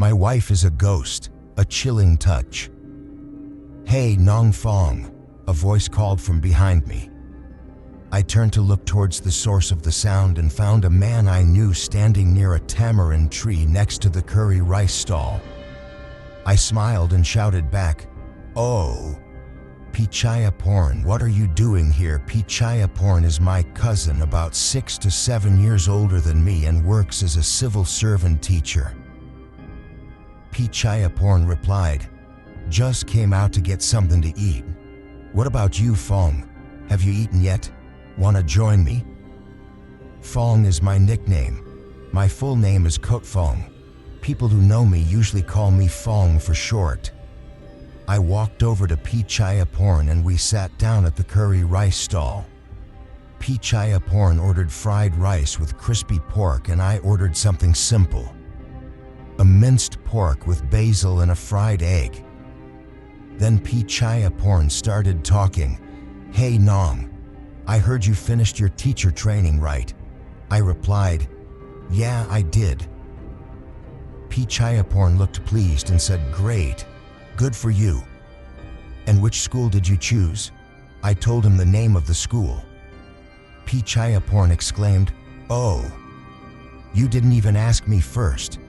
My wife is a ghost, a chilling touch. Hey, Nong Fong, a voice called from behind me. I turned to look towards the source of the sound and found a man I knew standing near a tamarind tree next to the curry rice stall. I smiled and shouted back, "Oh, Pichayaporn, what are you doing here?" Pichayaporn is my cousin, about 6 to 7 years older than me, and works as a civil servant teacher. Pichayaporn replied, "Just came out to get something to eat. What about you, Fong? Have you eaten yet? Wanna join me?" Fong is my nickname. My full name is Kot Fong. People who know me usually call me Fong for short. I walked over to Pichayaporn and we sat down at the curry rice stall. Pichayaporn ordered fried rice with crispy pork and I ordered something simple. A minced pork with basil and a fried egg. Then Pichayaporn started talking. "Hey Nong, I heard you finished your teacher training, right?" I replied, "Yeah, I did." Pichayaporn looked pleased and said, "Great, good for you. And which school did you choose?" I told him the name of the school. Pichayaporn exclaimed, "Oh, you didn't even ask me first.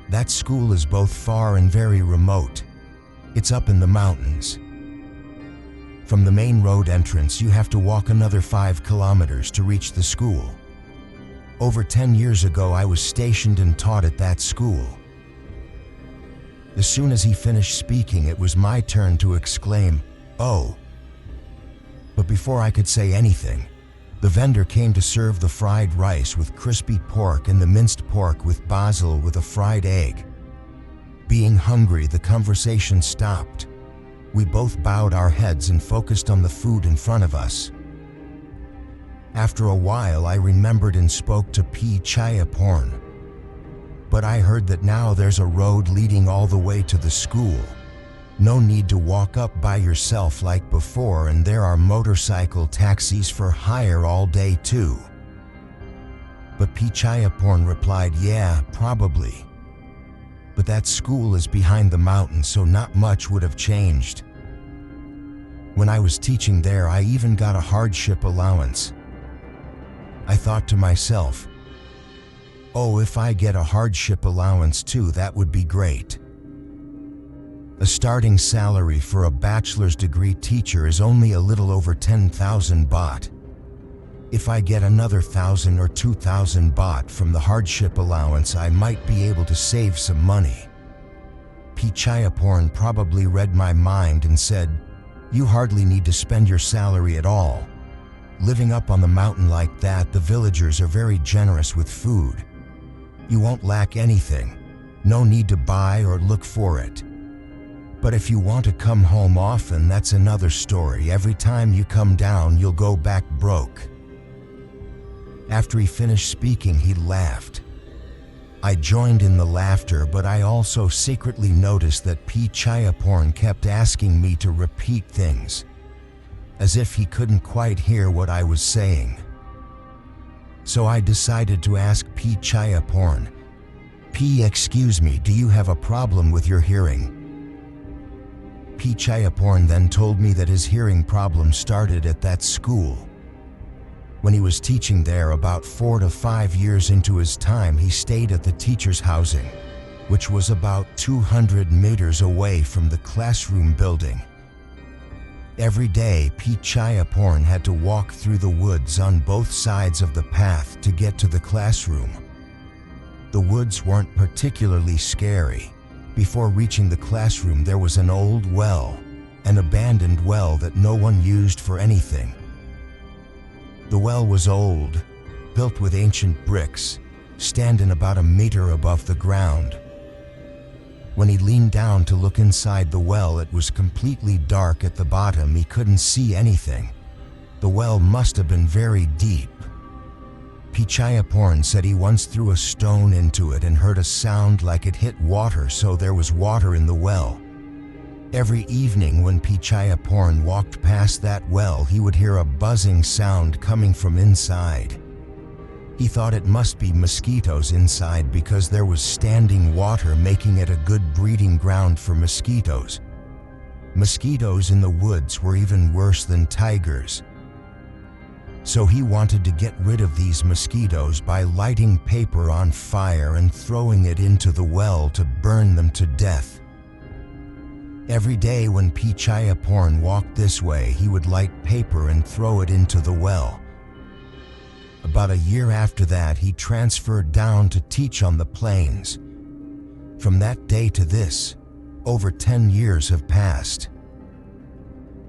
That school is both far and very remote. It's up in the mountains. From the main road entrance, you have to walk another 5 kilometers to reach the school. Over 10 years ago, I was stationed and taught at that school." As soon as he finished speaking, it was my turn to exclaim, "Oh." But before I could say anything, the vendor came to serve the fried rice with crispy pork and the minced pork with basil with a fried egg. Being hungry, the conversation stopped. We both bowed our heads and focused on the food in front of us. After a while, I remembered and spoke to Pichayaporn. "But I heard that now there's a road leading all the way to the school. No need to walk up by yourself like before, and there are motorcycle taxis for hire all day too." But Pichayaporn replied, "Yeah, probably. But that school is behind the mountain, so not much would have changed. When I was teaching there, I even got a hardship allowance." I thought to myself, "Oh, if I get a hardship allowance too, that would be great." A starting salary for a bachelor's degree teacher is only a little over 10,000 baht. If I get another 1,000 or 2,000 baht from the hardship allowance, I might be able to save some money. Pichayaporn probably read my mind and said, "You hardly need to spend your salary at all. Living up on the mountain like that, the villagers are very generous with food. You won't lack anything. No need to buy or look for it. But if you want to come home often, that's another story. Every time you come down, you'll go back broke." After he finished speaking, he laughed. I joined in the laughter, but I also secretly noticed that Pichayaporn kept asking me to repeat things, as if he couldn't quite hear what I was saying. So I decided to ask Pichayaporn, "Excuse me, do you have a problem with your hearing?" Pichayaporn then told me that his hearing problem started at that school. When he was teaching there, about 4 to 5 years into his time, he stayed at the teacher's housing, which was about 200 meters away from the classroom building. Every day, Pichayaporn had to walk through the woods on both sides of the path to get to the classroom. The woods weren't particularly scary. Before reaching the classroom, there was an old well, an abandoned well that no one used for anything. The well was old, built with ancient bricks, standing about a meter above the ground. When he leaned down to look inside the well, it was completely dark at the bottom. He couldn't see anything. The well must have been very deep. Pichayaporn said he once threw a stone into it and heard a sound like it hit water, so there was water in the well. Every evening when Pichayaporn walked past that well, he would hear a buzzing sound coming from inside. He thought it must be mosquitoes inside because there was standing water, making it a good breeding ground for mosquitoes. Mosquitoes in the woods were even worse than tigers. So he wanted to get rid of these mosquitoes by lighting paper on fire and throwing it into the well to burn them to death. Every day when Pichayaporn walked this way, he would light paper and throw it into the well. About a year after that, he transferred down to teach on the plains. From that day to this, over 10 years have passed.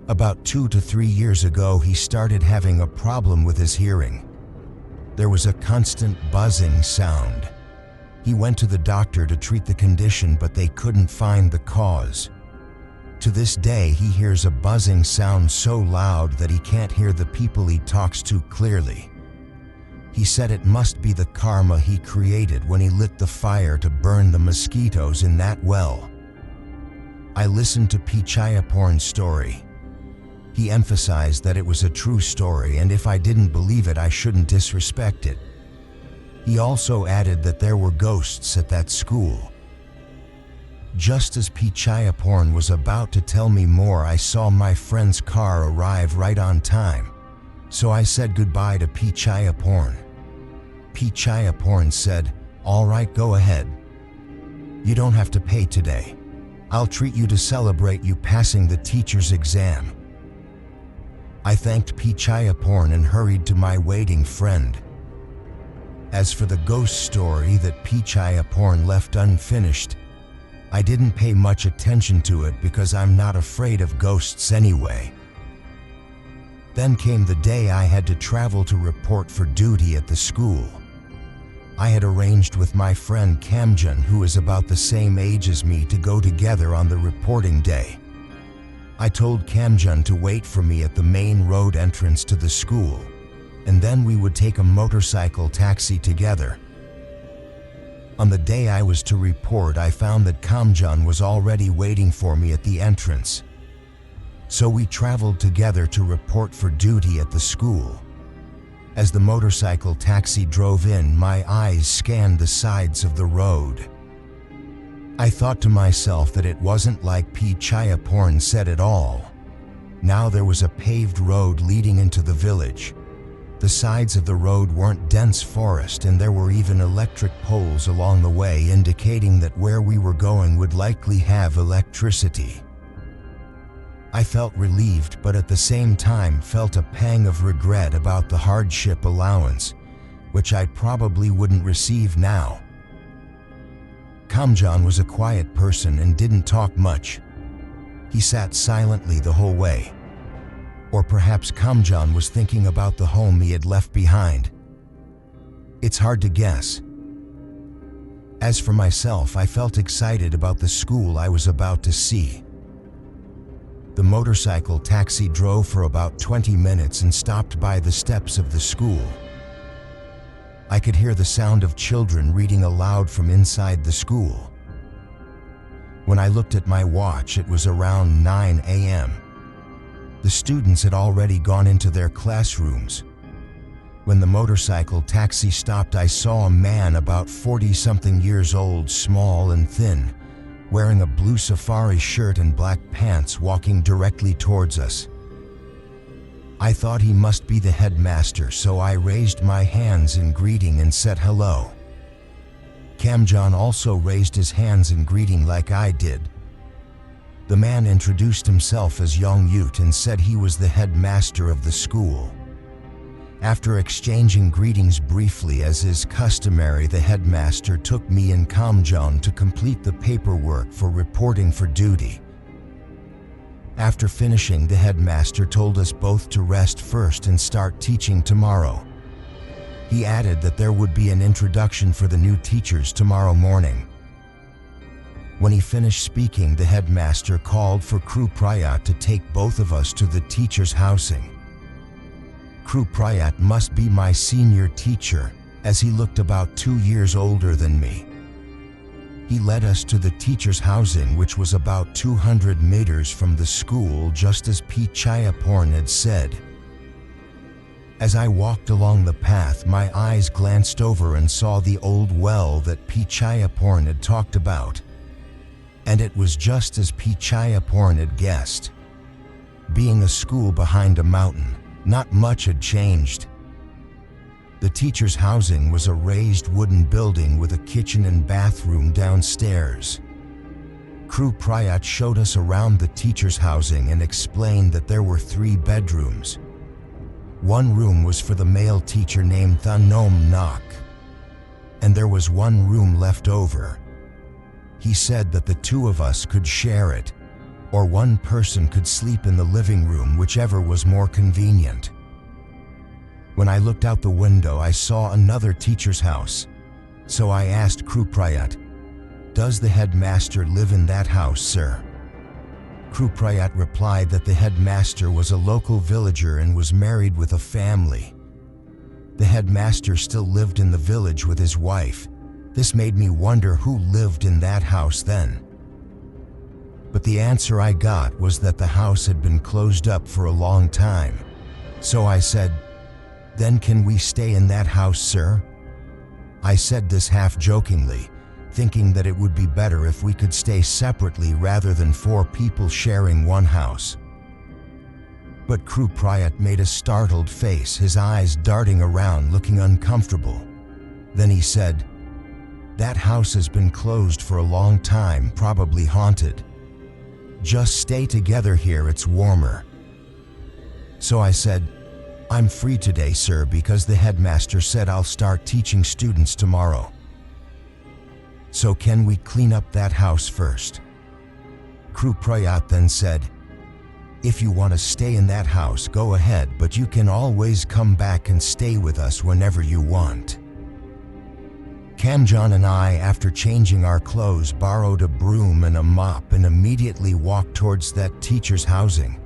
About 2 to 3 years ago, he started having a problem with his hearing. There was a constant buzzing sound. He went to the doctor to treat the condition, but they couldn't find the cause. To this day, he hears a buzzing sound so loud that he can't hear the people he talks to clearly. He said it must be the karma he created when he lit the fire to burn the mosquitoes in that well. I listened to Pichayaporn's story. He emphasized that it was a true story, and if I didn't believe it, I shouldn't disrespect it. He also added that there were ghosts at that school. Just as Pichayaporn was about to tell me more, I saw my friend's car arrive right on time. So I said goodbye to Pichayaporn. Pichayaporn said, "All right, go ahead. You don't have to pay today. I'll treat you to celebrate you passing the teacher's exam." I thanked Pichayaporn and hurried to my waiting friend. As for the ghost story that Pichayaporn left unfinished, I didn't pay much attention to it because I'm not afraid of ghosts anyway. Then came the day I had to travel to report for duty at the school. I had arranged with my friend Kamjun, who is about the same age as me, to go together on the reporting day. I told Kamjun to wait for me at the main road entrance to the school, and then we would take a motorcycle taxi together. On the day I was to report, I found that Kamjun was already waiting for me at the entrance. So we traveled together to report for duty at the school. As the motorcycle taxi drove in, my eyes scanned the sides of the road. I thought to myself that it wasn't like Pichayaporn said at all. Now there was a paved road leading into the village. The sides of the road weren't dense forest, and there were even electric poles along the way, indicating that where we were going would likely have electricity. I felt relieved, but at the same time felt a pang of regret about the hardship allowance, which I probably wouldn't receive now. Kamjun was a quiet person and didn't talk much. He sat silently the whole way. Or perhaps Kamjun was thinking about the home he had left behind. It's hard to guess. As for myself, I felt excited about the school I was about to see. The motorcycle taxi drove for about 20 minutes and stopped by the steps of the school. I could hear the sound of children reading aloud from inside the school. When I looked at my watch, it was around 9 a.m. The students had already gone into their classrooms. When the motorcycle taxi stopped, I saw a man about 40-something years old, small and thin, wearing a blue safari shirt and black pants, walking directly towards us. I thought he must be the headmaster, so I raised my hands in greeting and said hello. Kamjun also raised his hands in greeting like I did. The man introduced himself as Young Yut and said he was the headmaster of the school. After exchanging greetings briefly as is customary, the headmaster took me and Kamjun to complete the paperwork for reporting for duty. After finishing, the headmaster told us both to rest first and start teaching tomorrow. He added that there would be an introduction for the new teachers tomorrow morning. When he finished speaking, the headmaster called for Kru Prayat to take both of us to the teacher's housing. Kru Prayat must be my senior teacher, as he looked about 2 years older than me. He led us to the teacher's housing, which was about 200 meters from the school, just as Pichayaporn had said. As I walked along the path, my eyes glanced over and saw the old well that Pichayaporn had talked about. And it was just as Pichayaporn had guessed. Being a school behind a mountain, not much had changed. The teacher's housing was a raised wooden building with a kitchen and bathroom downstairs. Kru Prayat showed us around the teacher's housing and explained that there were 3 bedrooms. One room was for the male teacher named Thanom Nak, and there was one room left over. He said that the 2 of us could share it, or one person could sleep in the living room, whichever was more convenient. When I looked out the window, I saw another teacher's house, so I asked Kru Prayat, "Does the headmaster live in that house, sir?" Kru Prayat replied that the headmaster was a local villager and was married with a family. The headmaster still lived in the village with his wife. This made me wonder who lived in that house then. But the answer I got was that the house had been closed up for a long time. So I said, "Then can we stay in that house, sir?" I said this half-jokingly, thinking that it would be better if we could stay separately rather than 4 people sharing one house. But Kru Prayat made a startled face, his eyes darting around, looking uncomfortable. Then he said, "That house has been closed for a long time, probably haunted. Just stay together here, it's warmer." So I said, "I'm free today, sir, because the headmaster said I'll start teaching students tomorrow. So can we clean up that house first?" Kru Prayat then said, "If you want to stay in that house, go ahead, but you can always come back and stay with us whenever you want." Kamjan and I, after changing our clothes, borrowed a broom and a mop and immediately walked towards that teacher's housing.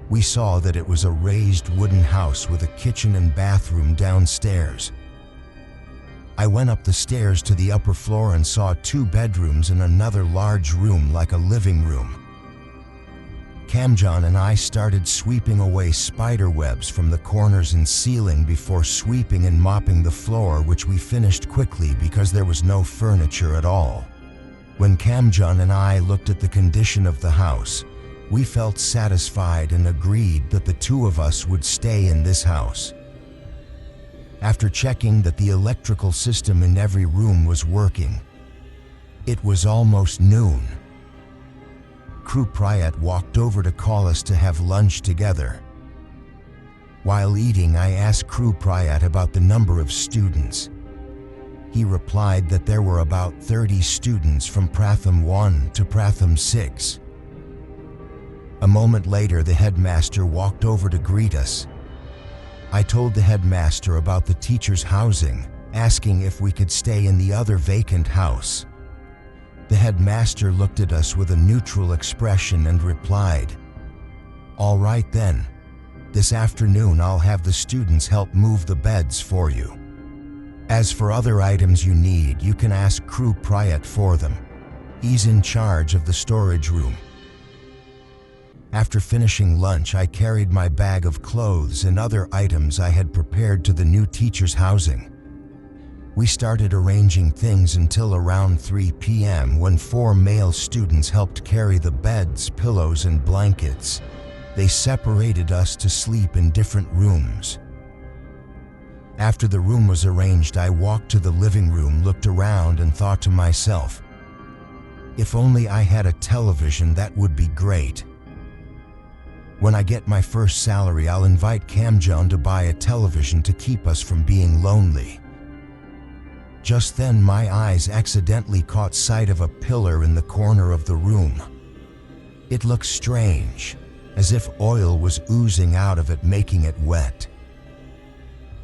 We saw that it was a raised wooden house with a kitchen and bathroom downstairs. I went up the stairs to the upper floor and saw 2 bedrooms and another large room like a living room. Kamjan and I started sweeping away spider webs from the corners and ceiling before sweeping and mopping the floor, which we finished quickly because there was no furniture at all. When Kamjan and I looked at the condition of the house, we felt satisfied and agreed that the 2 of us would stay in this house. After checking that the electrical system in every room was working, it was almost noon. Kru Prayat walked over to call us to have lunch together. While eating, I asked Kru Prayat about the number of students. He replied that there were about 30 students from Pratham 1 to Pratham 6. A moment later, the headmaster walked over to greet us. I told the headmaster about the teacher's housing, asking if we could stay in the other vacant house. The headmaster looked at us with a neutral expression and replied, "All right then. This afternoon I'll have the students help move the beds for you. As for other items you need, you can ask Kru Prayat for them. He's in charge of the storage room." After finishing lunch, I carried my bag of clothes and other items I had prepared to the new teacher's housing. We started arranging things until around 3 p.m. when 4 male students helped carry the beds, pillows, and blankets. They separated us to sleep in different rooms. After the room was arranged, I walked to the living room, looked around, and thought to myself, if only I had a television, that would be great. When I get my first salary, I'll invite Kamjan to buy a television to keep us from being lonely. Just then, my eyes accidentally caught sight of a pillar in the corner of the room. It looked strange, as if oil was oozing out of it, making it wet.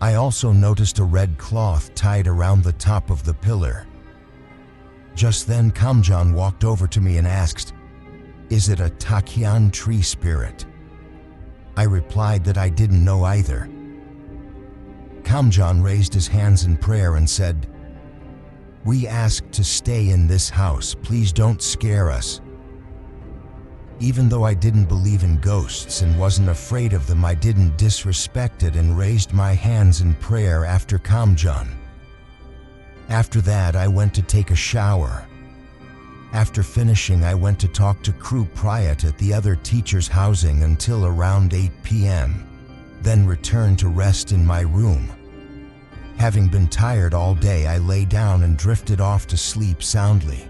I also noticed a red cloth tied around the top of the pillar. Just then, Kamjan walked over to me and asked, "Is it a Takyan tree spirit?" I replied that I didn't know either. Kamjan raised his hands in prayer and said, "We asked to stay in this house, please don't scare us." Even though I didn't believe in ghosts and wasn't afraid of them, I didn't disrespect it and raised my hands in prayer after Kamjan. After that, I went to take a shower. After finishing, I went to talk to Crew Priot at the other teacher's housing until around 8 p.m., then returned to rest in my room. Having been tired all day, I lay down and drifted off to sleep soundly.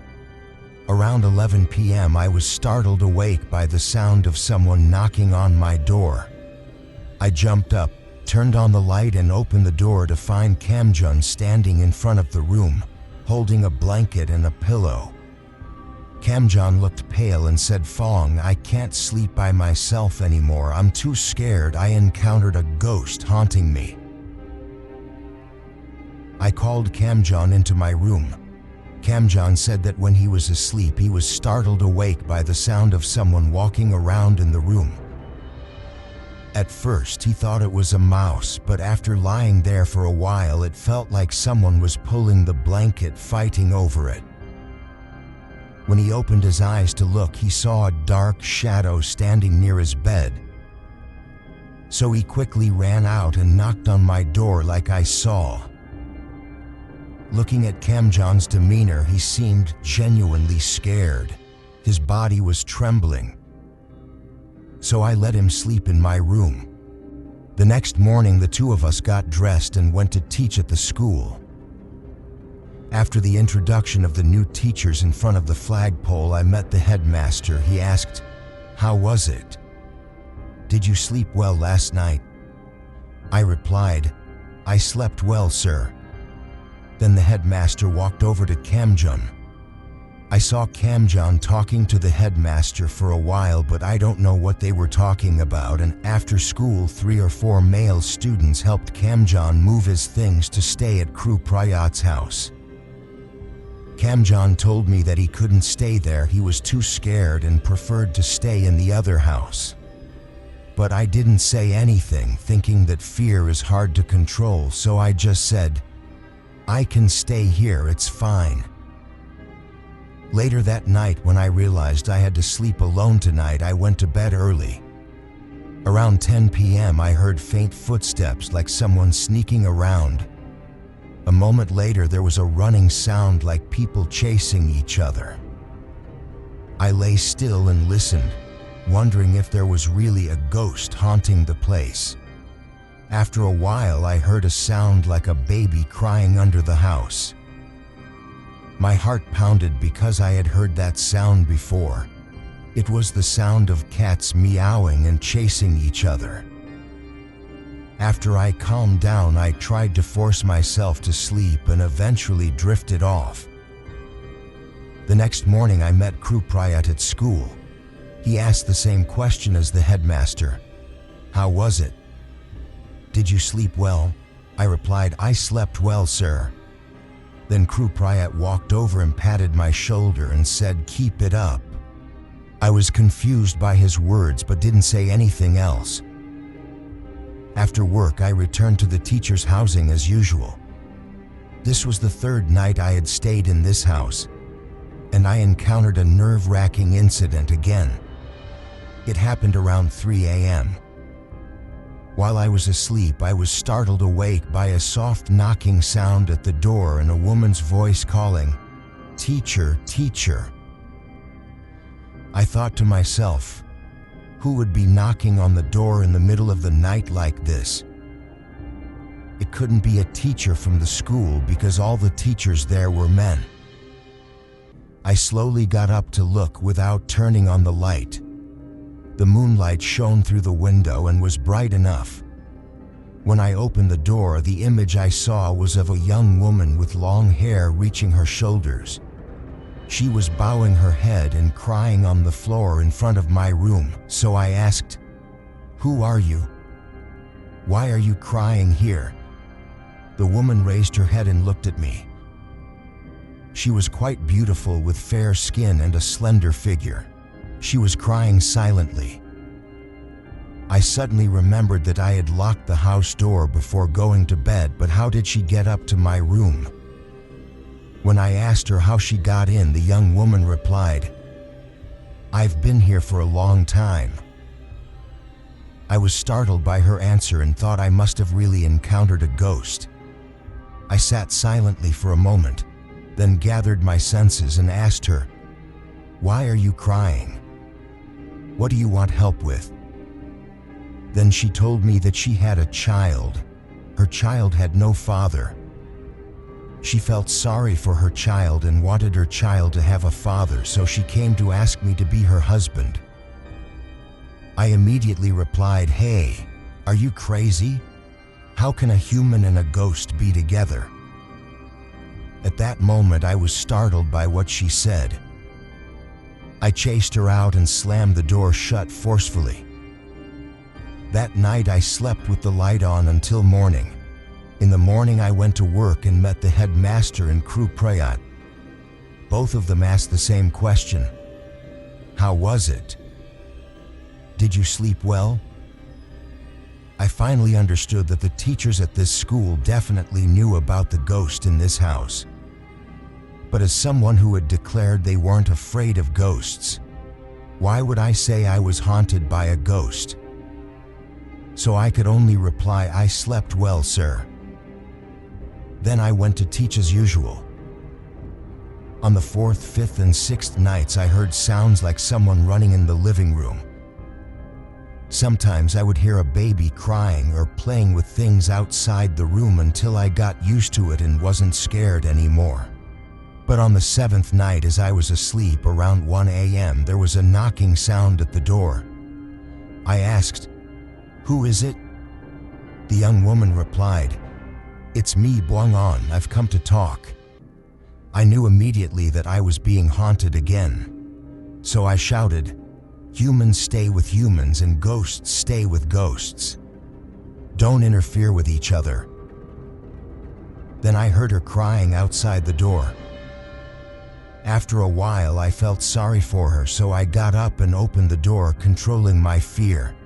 Around 11 p.m., I was startled awake by the sound of someone knocking on my door. I jumped up, turned on the light and opened the door to find Kamjun standing in front of the room, holding a blanket and a pillow. Kamjun looked pale and said, "Fong, I can't sleep by myself anymore. I'm too scared. I encountered a ghost haunting me." I called Kamjun into my room. Kamjun said that when he was asleep, he was startled awake by the sound of someone walking around in the room. At first, he thought it was a mouse, but after lying there for a while, it felt like someone was pulling the blanket, fighting over it. When he opened his eyes to look, he saw a dark shadow standing near his bed. So he quickly ran out and knocked on my door like I saw. Looking at Kamjun's demeanor, he seemed genuinely scared. His body was trembling. So I let him sleep in my room. The next morning, the two of us got dressed and went to teach at the school. After the introduction of the new teachers in front of the flagpole, I met the headmaster. He asked, "How was it? Did you sleep well last night?" I replied, "I slept well, sir." Then the headmaster walked over to Kamjun. I saw Kamjun talking to the headmaster for a while, but I don't know what they were talking about, and after school 3 or 4 male students helped Kamjun move his things to stay at Crew Priot's house. Kamjun told me that he couldn't stay there. He was too scared and preferred to stay in the other house. But I didn't say anything, thinking that fear is hard to control, so I just said, "I can stay here, it's fine." Later that night, when I realized I had to sleep alone tonight, I went to bed early. Around 10 p.m., I heard faint footsteps like someone sneaking around. A moment later, there was a running sound like people chasing each other. I lay still and listened, wondering if there was really a ghost haunting the place. After a while, I heard a sound like a baby crying under the house. My heart pounded because I had heard that sound before. It was the sound of cats meowing and chasing each other. After I calmed down, I tried to force myself to sleep and eventually drifted off. The next morning, I met Crew Priot at school. He asked the same question as the headmaster. "How was it? Did you sleep well?" I replied, "I slept well, sir." Then Crew Priot walked over and patted my shoulder and said, "Keep it up." I was confused by his words but didn't say anything else. After work, I returned to the teacher's housing as usual. This was the 3rd night I had stayed in this house, and I encountered a nerve-wracking incident again. It happened around 3 a.m. While I was asleep, I was startled awake by a soft knocking sound at the door and a woman's voice calling, "Teacher, teacher." I thought to myself, who would be knocking on the door in the middle of the night like this? It couldn't be a teacher from the school because all the teachers there were men. I slowly got up to look without turning on the light. The moonlight shone through the window and was bright enough. When I opened the door, the image I saw was of a young woman with long hair reaching her shoulders. She was bowing her head and crying on the floor in front of my room, so I asked, "Who are you? Why are you crying here?" The woman raised her head and looked at me. She was quite beautiful with fair skin and a slender figure. She was crying silently. I suddenly remembered that I had locked the house door before going to bed, but how did she get up to my room? When I asked her how she got in, the young woman replied, I've been here for a long time. I was startled by her answer and thought I must have really encountered a ghost. I sat silently for a moment, then gathered my senses and asked her, "Why are you crying? What do you want help with?" Then she told me that she had a child. Her child had no father. She felt sorry for her child and wanted her child to have a father, so she came to ask me to be her husband. I immediately replied, "Hey, are you crazy? How can a human and a ghost be together?" At that moment, I was startled by what she said. I chased her out and slammed the door shut forcefully. That night, I slept with the light on until morning. In the morning, I went to work and met the headmaster and crew prayat. Both of them asked the same question. "How was it? Did you sleep well?" I finally understood that the teachers at this school definitely knew about the ghost in this house. But as someone who had declared they weren't afraid of ghosts, why would I say I was haunted by a ghost? So I could only reply, "I slept well, sir." Then I went to teach as usual. On the 4th, 5th, and 6th nights, I heard sounds like someone running in the living room. Sometimes I would hear a baby crying or playing with things outside the room until I got used to it and wasn't scared anymore. But on the 7th night, as I was asleep around 1 a.m., there was a knocking sound at the door. I asked, "Who is it?" The young woman replied, "It's me, Buang-on, I've come to talk." I knew immediately that I was being haunted again. So I shouted, "Humans stay with humans and ghosts stay with ghosts. Don't interfere with each other." Then I heard her crying outside the door. After a while, I felt sorry for her, so I got up and opened the door, controlling my fear.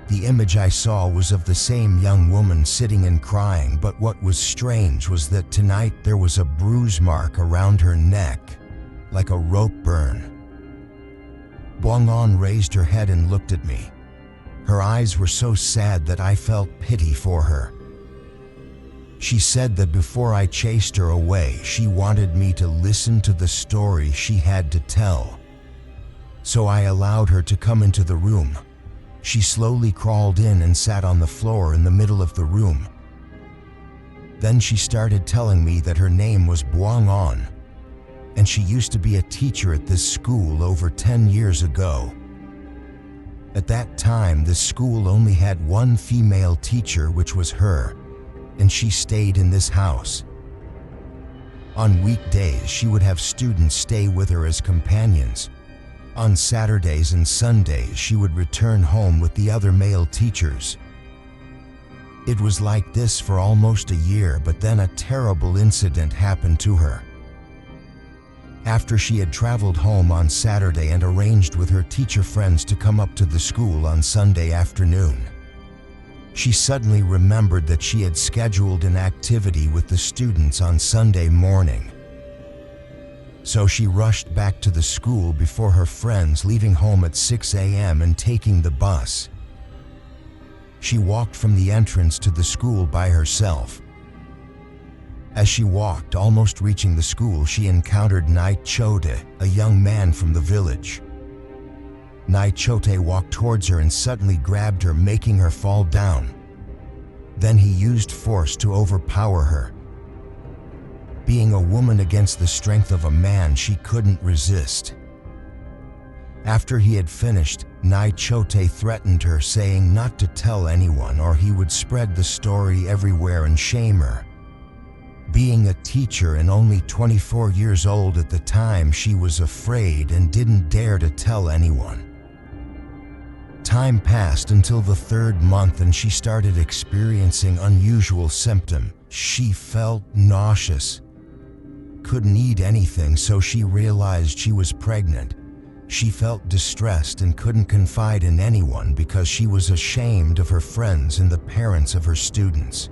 The image I saw was of the same young woman sitting and crying, but what was strange was that tonight there was a bruise mark around her neck, like a rope burn. Buang-on raised her head and looked at me. Her eyes were so sad that I felt pity for her. She said that before I chased her away, she wanted me to listen to the story she had to tell. So I allowed her to come into the room. She slowly crawled in and sat on the floor in the middle of the room. Then she started telling me that her name was Buang-on, and she used to be a teacher at this school over 10 years ago. At that time, the school only had one female teacher, which was her, and she stayed in this house. On weekdays, she would have students stay with her as companions. On Saturdays and Sundays, she would return home with the other male teachers. It was like this for almost a year, but then a terrible incident happened to her. After she had traveled home on Saturday and arranged with her teacher friends to come up to the school on Sunday afternoon, she suddenly remembered that she had scheduled an activity with the students on Sunday morning. So she rushed back to the school before her friends, leaving home at 6 a.m. and taking the bus. She walked from the entrance to the school by herself. As she walked, almost reaching the school, she encountered Nai Chote, a young man from the village. Nai Chote walked towards her and suddenly grabbed her, making her fall down. Then he used force to overpower her. Being a woman against the strength of a man, she couldn't resist. After he had finished, Nai Chote threatened her, saying not to tell anyone or he would spread the story everywhere and shame her. Being a teacher and only 24 years old at the time, she was afraid and didn't dare to tell anyone. Time passed until the 3rd month and she started experiencing unusual symptoms. She felt nauseous, couldn't eat anything, so she realized she was pregnant. She felt distressed and couldn't confide in anyone because she was ashamed of her friends and the parents of her students.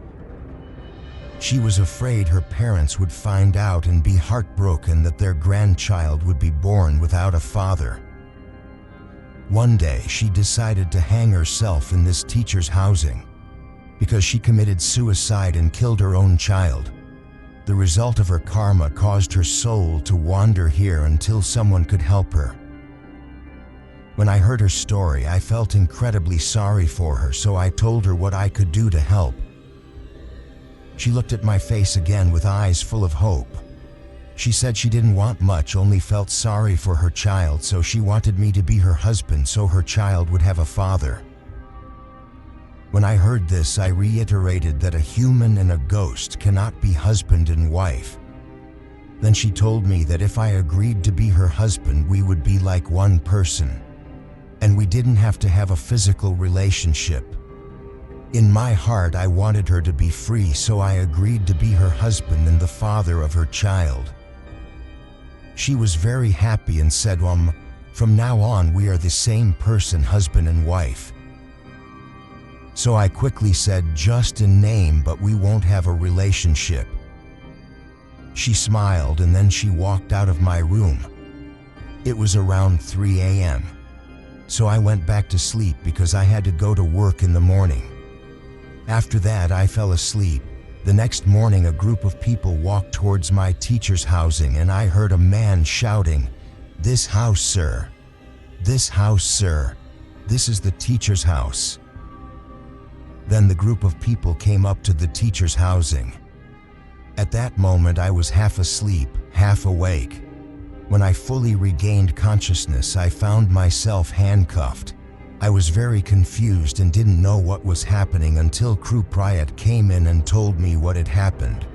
She was afraid her parents would find out and be heartbroken that their grandchild would be born without a father. One day, she decided to hang herself in this teacher's housing because she committed suicide and killed her own child. The result of her karma caused her soul to wander here until someone could help her. When I heard her story, I felt incredibly sorry for her, so I told her what I could do to help. She looked at my face again with eyes full of hope. She said she didn't want much, only felt sorry for her child, so she wanted me to be her husband so her child would have a father. When I heard this, I reiterated that a human and a ghost cannot be husband and wife. Then she told me that if I agreed to be her husband, we would be like one person, and we didn't have to have a physical relationship. In my heart, I wanted her to be free, so I agreed to be her husband and the father of her child. She was very happy and said, from now on we are the same person, husband and wife. So I quickly said, just in name, but we won't have a relationship. She smiled and then she walked out of my room. It was around 3 a.m. So I went back to sleep because I had to go to work in the morning. After that, I fell asleep. The next morning, a group of people walked towards my teacher's housing and I heard a man shouting, "This house, sir. This house, sir. This is the teacher's house." Then the group of people came up to the teacher's housing. At that moment, I was half asleep, half awake. When I fully regained consciousness, I found myself handcuffed. I was very confused and didn't know what was happening until Kru Prayat came in and told me what had happened.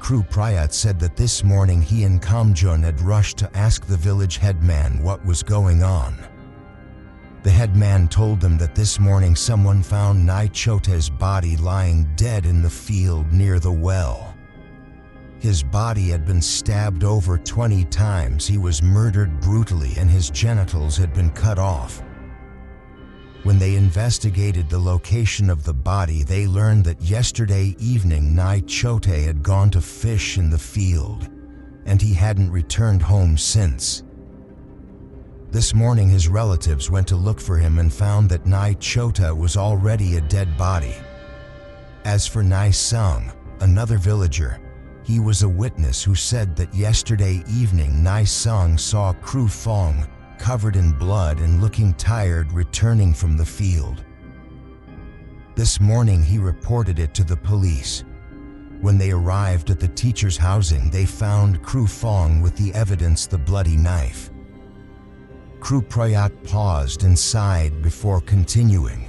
Kru Prayat said that this morning he and Kamjun had rushed to ask the village headman what was going on. The headman told them that this morning someone found Nai Chote's body lying dead in the field near the well. His body had been stabbed over 20 times, he was murdered brutally, and his genitals had been cut off. When they investigated the location of the body, they learned that yesterday evening Nai Chote had gone to fish in the field, and he hadn't returned home since. This morning his relatives went to look for him and found that Nai Chota was already a dead body. As for Nai Sung, another villager, he was a witness who said that yesterday evening Nai Sung saw Kru Fong covered in blood and looking tired returning from the field. This morning he reported it to the police. When they arrived at the teacher's housing, they found Kru Fong with the evidence, the bloody knife. Kru Prayat paused and sighed before continuing.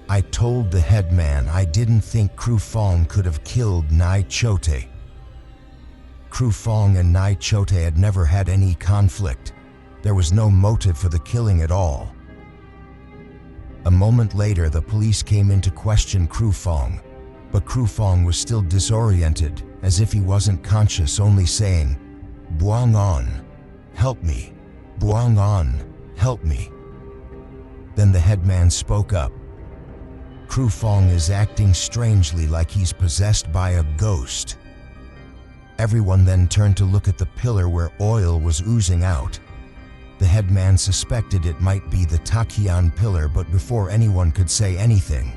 I told the headman I didn't think Kru Fong could have killed Nai Chote. Kru Fong and Nai Chote had never had any conflict. There was no motive for the killing at all. A moment later, the police came in to question Kru Fong, but Kru Fong was still disoriented, as if he wasn't conscious, only saying, "Buang on, help me. Buang on, help me." Then the headman spoke up. Kru Fong is acting strangely, like he's possessed by a ghost. Everyone then turned to look at the pillar where oil was oozing out. The headman suspected it might be the Takian pillar, but before anyone could say anything,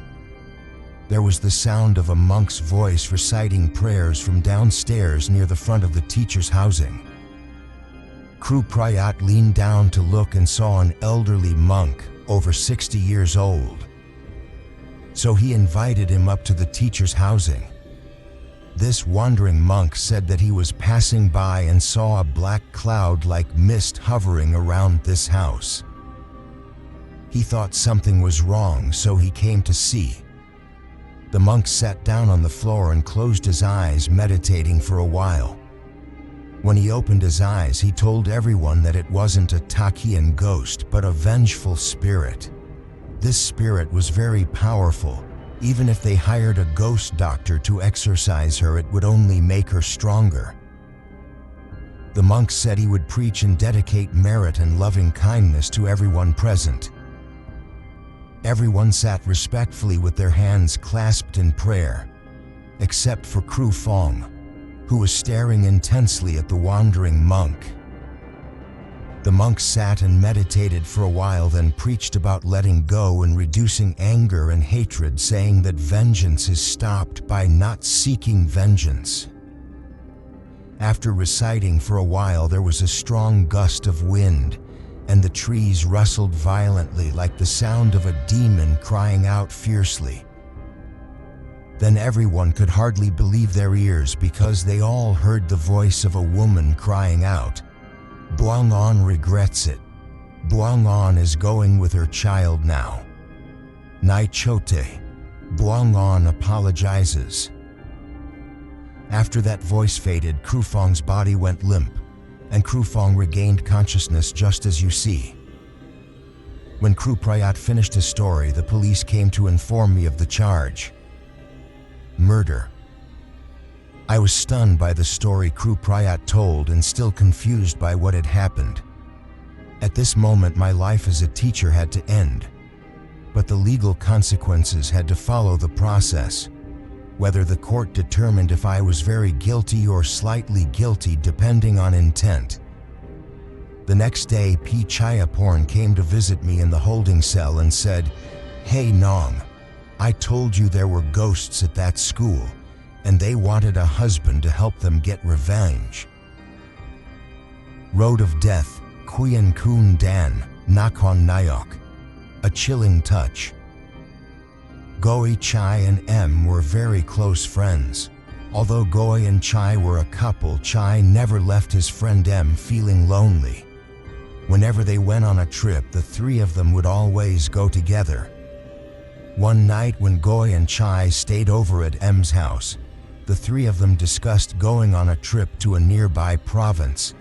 there was the sound of a monk's voice reciting prayers from downstairs near the front of the teacher's housing. Kru Prayat leaned down to look and saw an elderly monk, over 60 years old. So he invited him up to the teacher's housing. This wandering monk said that he was passing by and saw a black cloud like mist hovering around this house. He thought something was wrong, so he came to see. The monk sat down on the floor and closed his eyes, meditating for a while. When he opened his eyes, he told everyone that it wasn't a Takian ghost, but a vengeful spirit. This spirit was very powerful. Even if they hired a ghost doctor to exorcise her, it would only make her stronger. The monk said he would preach and dedicate merit and loving kindness to everyone present. Everyone sat respectfully with their hands clasped in prayer. except for Kru Fong, who was staring intensely at the wandering monk. The monk sat and meditated for a while, then preached about letting go and reducing anger and hatred, saying that vengeance is stopped by not seeking vengeance. After reciting for a while, there was a strong gust of wind, and the trees rustled violently like the sound of a demon crying out fiercely. Then everyone could hardly believe their ears, because they all heard the voice of a woman crying out, "Buang-on regrets it. Buang-on is going with her child now. Nai Chote. Buang-on apologizes." After that voice faded, Kru Fong's body went limp, and Kru Fong regained consciousness, just as you see. When Kru Prayat finished his story, the police came to inform me of the charge: murder. I was stunned by the story Kru Prayat told and still confused by what had happened. At this moment, my life as a teacher had to end, but the legal consequences had to follow the process, whether the court determined if I was very guilty or slightly guilty depending on intent. The next day, P. Chayaporn came to visit me in the holding cell and said, "Hey Nong, I told you there were ghosts at that school, and they wanted a husband to help them get revenge." Road of Death, Quyen Kun Dan, Nakhon Nayok. A chilling touch. Goi Chai and M were very close friends. Although Goi and Chai were a couple, Chai never left his friend M feeling lonely. Whenever they went on a trip, the three of them would always go together. One night when Goi and Chai stayed over at M's house, the three of them discussed going on a trip to a nearby province.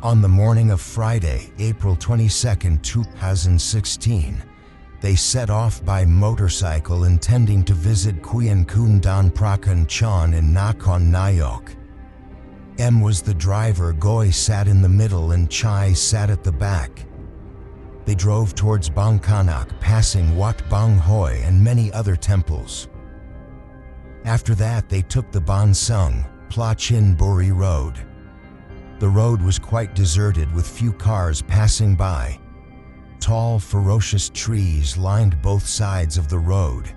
On the morning of Friday, April 22, 2016, they set off by motorcycle intending to visit Quyen Kun Dan Prakan Chan in Nakhon Nayok. M was the driver, Goi sat in the middle, and Chai sat at the back. They drove towards Bangkanak, passing Wat Bang Hoi and many other temples. After that, they took the Ban Sung, Pla Chin Buri Road. The road was quite deserted with few cars passing by. Tall, ferocious trees lined both sides of the road.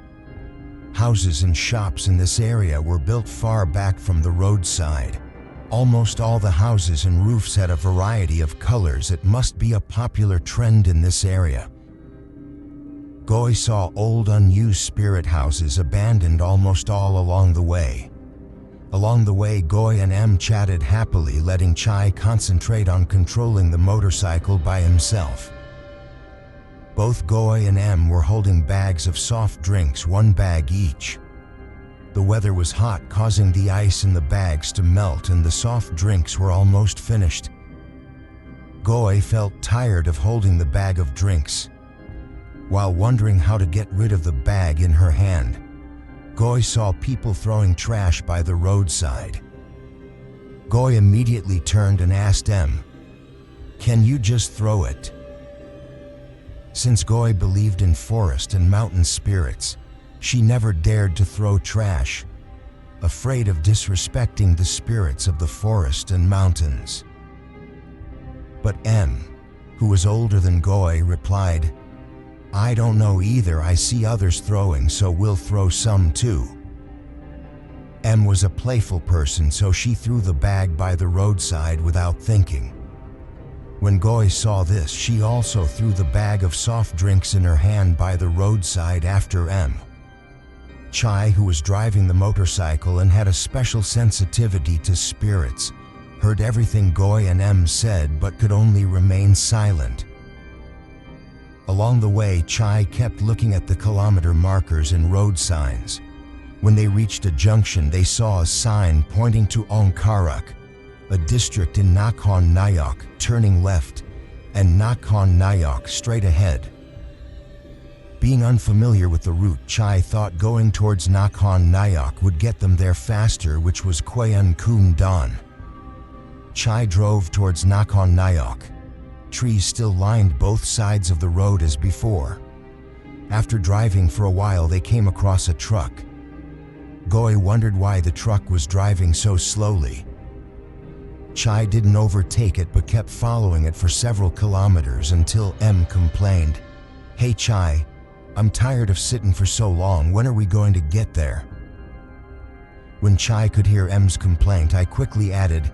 Houses and shops in this area were built far back from the roadside. Almost all the houses and roofs had a variety of colors. It must be a popular trend in this area. Goi saw old unused spirit houses abandoned almost all along the way. Along the way, Goi and M chatted happily, letting Chai concentrate on controlling the motorcycle by himself. Both Goi and M were holding bags of soft drinks, one bag each. The weather was hot, causing the ice in the bags to melt, and the soft drinks were almost finished. Goi felt tired of holding the bag of drinks. While wondering how to get rid of the bag in her hand, Goi saw people throwing trash by the roadside. Goi immediately turned and asked M, "Can you just throw it?" Since Goi believed in forest and mountain spirits, she never dared to throw trash, afraid of disrespecting the spirits of the forest and mountains. But M, who was older than Goi, replied, "I don't know either. I see others throwing, so we'll throw some too." M was a playful person, so she threw the bag by the roadside without thinking. When Goi saw this, she also threw the bag of soft drinks in her hand by the roadside after M. Chai, who was driving the motorcycle and had a special sensitivity to spirits, heard everything Goi and M said but could only remain silent. Along the way, Chai kept looking at the kilometer markers and road signs. When they reached a junction, they saw a sign pointing to Ongkarak, a district in Nakhon Nayok, turning left, and Nakhon Nayok straight ahead. Being unfamiliar with the route, Chai thought going towards Nakhon Nayok would get them there faster, which was Quyen Kun Dan. Chai drove towards Nakhon Nayok. Trees still lined both sides of the road as before. After driving for a while, they came across a truck. Goy wondered why the truck was driving so slowly. Chai didn't overtake it but kept following it for several kilometers until M complained, "Hey Chai, I'm tired of sitting for so long, when are we going to get there?" When Chai could hear M's complaint, I quickly added,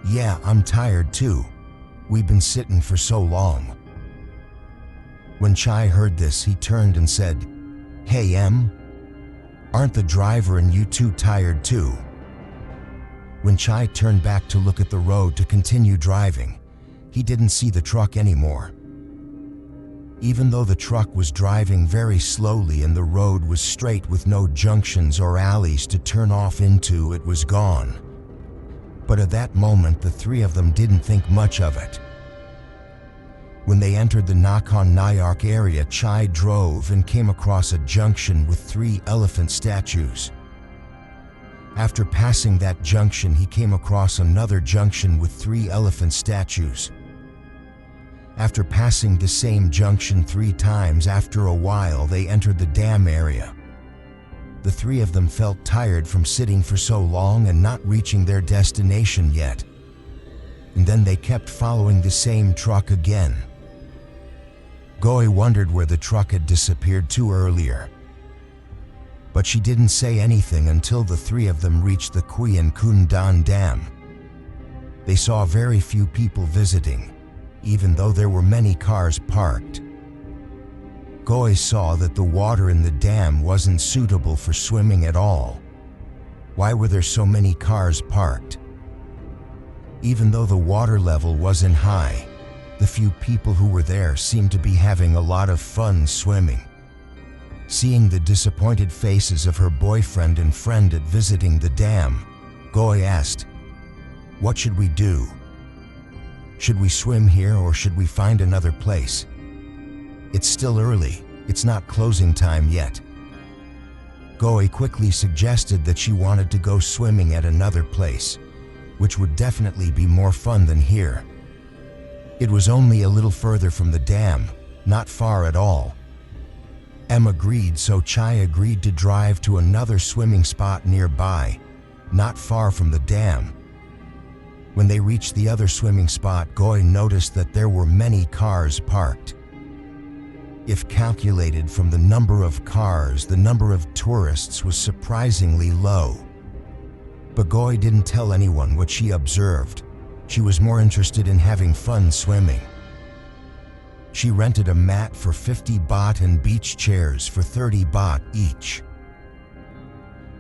"Yeah, I'm tired too. We've been sitting for so long." When Chai heard this, he turned and said, "Hey M, aren't the driver and you two tired too?" When Chai turned back to look at the road to continue driving, he didn't see the truck anymore. Even though the truck was driving very slowly and the road was straight with no junctions or alleys to turn off into, it was gone. But at that moment, the three of them didn't think much of it. When they entered the Nakhon Nayok area, Chai drove and came across a junction with 3 elephant statues. After passing that junction, he came across another junction with 3 elephant statues. After passing the same junction 3 times, after a while they entered the dam area. The 3 of them felt tired from sitting for so long and not reaching their destination yet. And then they kept following the same truck again. Goy wondered where the truck had disappeared to earlier. But she didn't say anything until the 3 of them reached the Kuyan Kundan Dam. They saw very few people visiting, even though there were many cars parked. Goy saw that the water in the dam wasn't suitable for swimming at all. Why were there so many cars parked? Even though the water level wasn't high, the few people who were there seemed to be having a lot of fun swimming. Seeing the disappointed faces of her boyfriend and friend at visiting the dam, Goy asked, "What should we do? Should we swim here or should we find another place? It's still early, it's not closing time yet." Goy quickly suggested that she wanted to go swimming at another place, which would definitely be more fun than here. It was only a little further from the dam, not far at all. M agreed, so Chai agreed to drive to another swimming spot nearby, not far from the dam. When they reached the other swimming spot, Goy noticed that there were many cars parked. If calculated from the number of cars, the number of tourists was surprisingly low. But Goy didn't tell anyone what she observed. She was more interested in having fun swimming. She rented a mat for 50 baht and beach chairs for 30 baht each.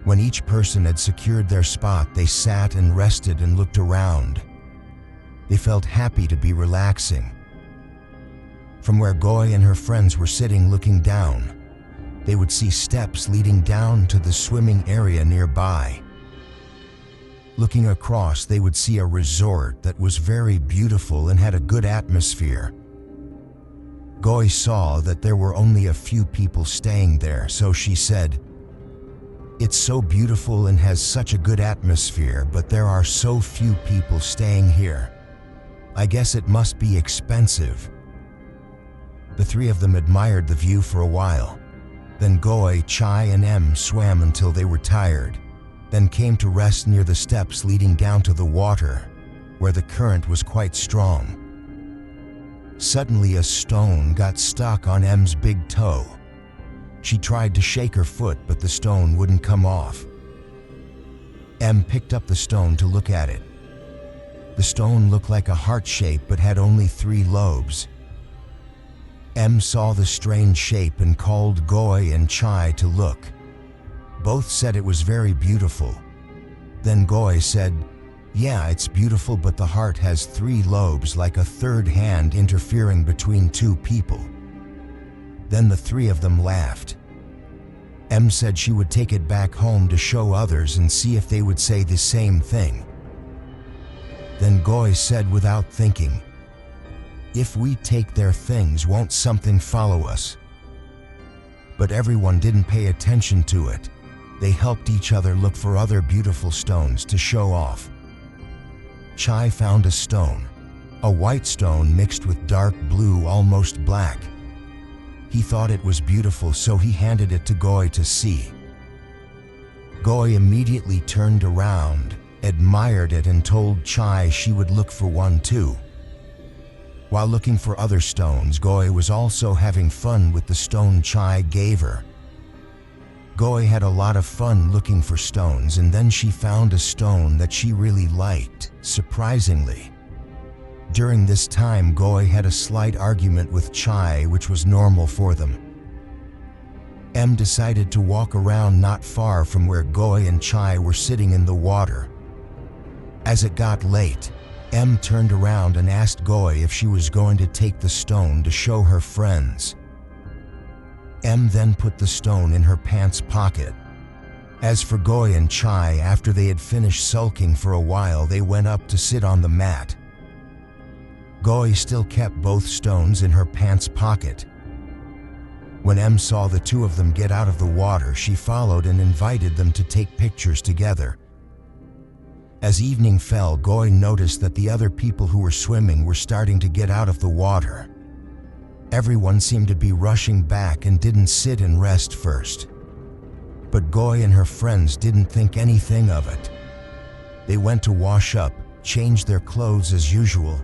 When each person had secured their spot, they sat and rested and looked around. They felt happy to be relaxing. From where Goy and her friends were sitting looking down, they would see steps leading down to the swimming area nearby. Looking across, they would see a resort that was very beautiful and had a good atmosphere. Goy saw that there were only a few people staying there, so she said, "It's so beautiful and has such a good atmosphere, but there are so few people staying here. I guess it must be expensive." The 3 of them admired the view for a while. Then Goy, Chai, and M swam until they were tired, then came to rest near the steps leading down to the water, where the current was quite strong. Suddenly a stone got stuck on M's big toe. She tried to shake her foot, but the stone wouldn't come off. M picked up the stone to look at it. The stone looked like a heart shape but had only 3 lobes. M saw the strange shape and called Goy and Chai to look. Both said it was very beautiful. Then Goy said, "Yeah, it's beautiful, but the heart has 3 lobes, like a third hand interfering between 2 people." Then the 3 of them laughed. M said she would take it back home to show others and see if they would say the same thing. Then Goy said without thinking, "If we take their things, won't something follow us?" But everyone didn't pay attention to it. They helped each other look for other beautiful stones to show off. Chai found a stone, a white stone mixed with dark blue, almost black. He thought it was beautiful, so he handed it to Goy to see. Goy immediately turned around, admired it, and told Chai she would look for one too. While looking for other stones, Goy was also having fun with the stone Chai gave her. Goy had a lot of fun looking for stones, and then she found a stone that she really liked, surprisingly. During this time, Goy had a slight argument with Chai, which was normal for them. Em decided to walk around not far from where Goy and Chai were sitting in the water. As it got late, Em turned around and asked Goy if she was going to take the stone to show her friends. Em then put the stone in her pants pocket. As for Goy and Chai, after they had finished sulking for a while, they went up to sit on the mat. Goy still kept both stones in her pants pocket. When Em saw the two of them get out of the water, she followed and invited them to take pictures together. As evening fell, Goy noticed that the other people who were swimming were starting to get out of the water. Everyone seemed to be rushing back and didn't sit and rest first. But Goy and her friends didn't think anything of it. They went to wash up, changed their clothes as usual,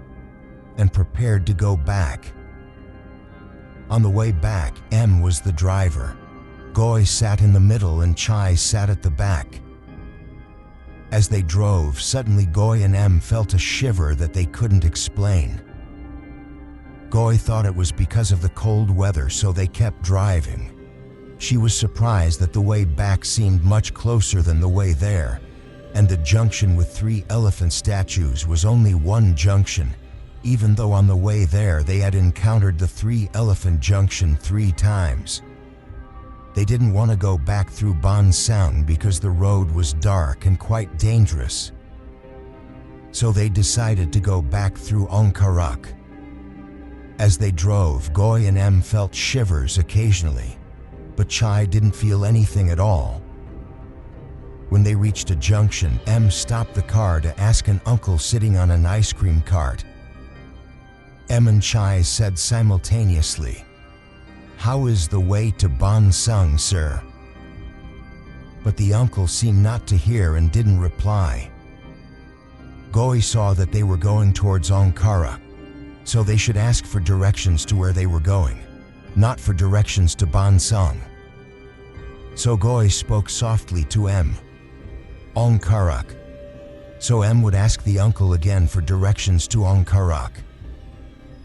and prepared to go back. On the way back, Em was the driver. Goy sat in the middle and Chai sat at the back. As they drove, suddenly Goy and Em felt a shiver that they couldn't explain. Goy thought it was because of the cold weather, so they kept driving. She was surprised that the way back seemed much closer than the way there, and the junction with 3 elephant statues was only one junction, even though on the way there they had encountered the 3 elephant junction 3 times. They didn't want to go back through Ban Sound because the road was dark and quite dangerous. So they decided to go back through Onkarak. As they drove, Goy and Em felt shivers occasionally, but Chai didn't feel anything at all. When they reached a junction, Em stopped the car to ask an uncle sitting on an ice cream cart. Em and Chai said simultaneously, "How is the way to Ban Sung, sir?" But the uncle seemed not to hear and didn't reply. Goy saw that they were going towards Ankara, so they should ask for directions to where they were going, not for directions to Ban Sung. So Goy spoke softly to Em, "Onkarak." So Em would ask the uncle again for directions to Onkarak.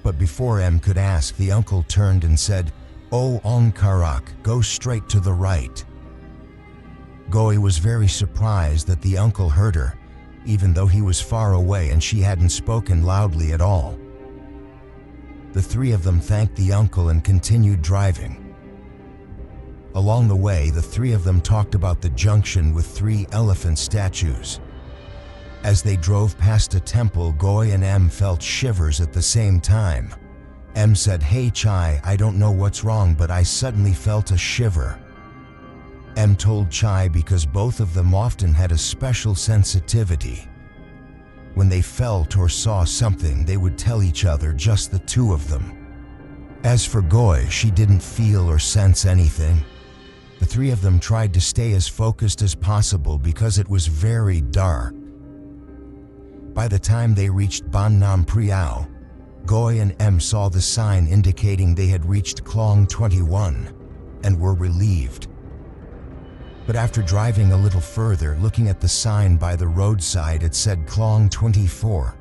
But before Em could ask, the uncle turned and said, "Oh, Onkarak, go straight to the right." Goy was very surprised that the uncle heard her, even though he was far away and she hadn't spoken loudly at all. The 3 of them thanked the uncle and continued driving. Along the way, the 3 of them talked about the junction with 3 elephant statues. As they drove past a temple, Goy and Em felt shivers at the same time. Em said, "Hey Chai, I don't know what's wrong, but I suddenly felt a shiver." Em told Chai because both of them often had a special sensitivity. When they felt or saw something, they would tell each other, just the 2 of them. As for Goy, she didn't feel or sense anything. The 3 of them tried to stay as focused as possible because it was very dark. By the time they reached Ban Nam Priao, Goy and Em saw the sign indicating they had reached Klong 21 and were relieved. But after driving a little further, looking at the sign by the roadside, it said Klong 24.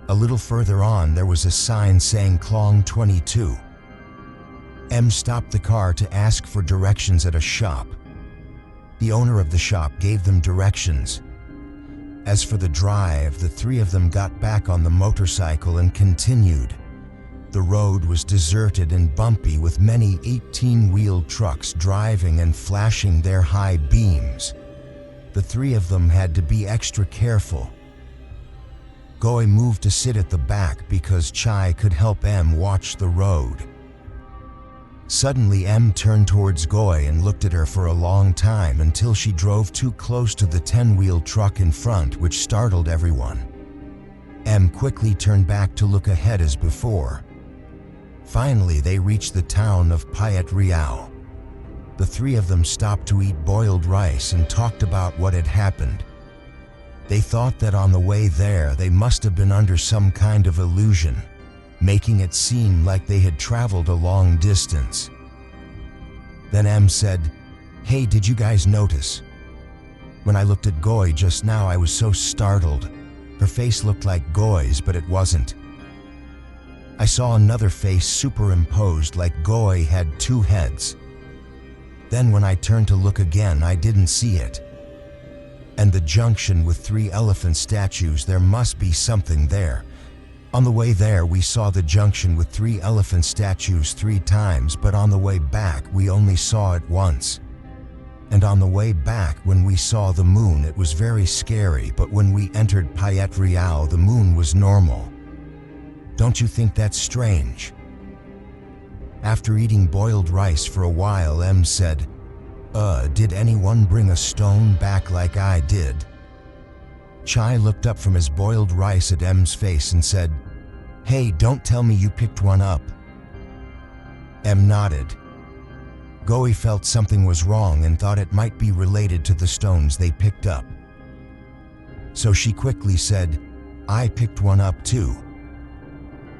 A little further on, there was a sign saying Klong 22. Em stopped the car to ask for directions at a shop. The owner of the shop gave them directions. As for the drive, the 3 of them got back on the motorcycle and continued. The road was deserted and bumpy, with many 18-wheeled trucks driving and flashing their high beams. The 3 of them had to be extra careful. Goy moved to sit at the back because Chai could help Em watch the road. Suddenly, Em turned towards Goy and looked at her for a long time until she drove too close to the 10-wheeled truck in front, which startled everyone. Em quickly turned back to look ahead as before. Finally, they reached the town of Payat Riau. the three of them stopped to eat boiled rice and talked about what had happened. They thought that on the way there they must have been under some kind of illusion, making it seem like they had traveled a long distance. Then Em said, "Hey, did you guys notice? When I looked at Goy just now, I was so startled. Her face looked like Goy's, but it wasn't. I saw another face superimposed like Goy had two heads. Then when I turned to look again, I didn't see it. And the junction with 3 elephant statues, there must be something there. On the way there, we saw the junction with 3 elephant statues 3 times, but on the way back, we only saw it once. And on the way back, when we saw the moon, it was very scary, but when we entered Payet Real, the moon was normal. Don't you think that's strange?" After eating boiled rice for a while, Em said, Did anyone bring a stone back like I did?" Chai looked up from his boiled rice at Em's face and said, "Hey, don't tell me you picked one up." Em nodded. Goy felt something was wrong and thought it might be related to the stones they picked up. So she quickly said, "I picked one up too."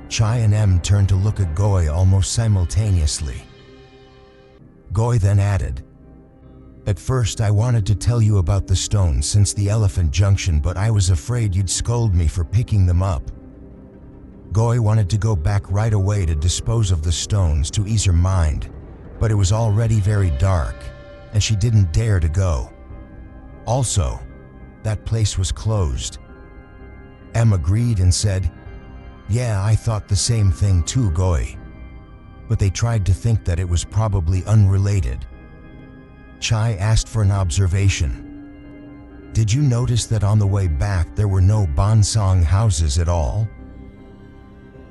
Chai and Em turned to look at Goy almost simultaneously. Goy then added, "At first I wanted to tell you about the stones since the elephant junction, but I was afraid you'd scold me for picking them up." Goy wanted to go back right away to dispose of the stones to ease her mind, but it was already very dark, and she didn't dare to go. Also, that place was closed. Em agreed and said, "Yeah, I thought the same thing too, Goy." But they tried to think that it was probably unrelated. Chai asked for an observation. "Did you notice that on the way back there were no bonsong houses at all?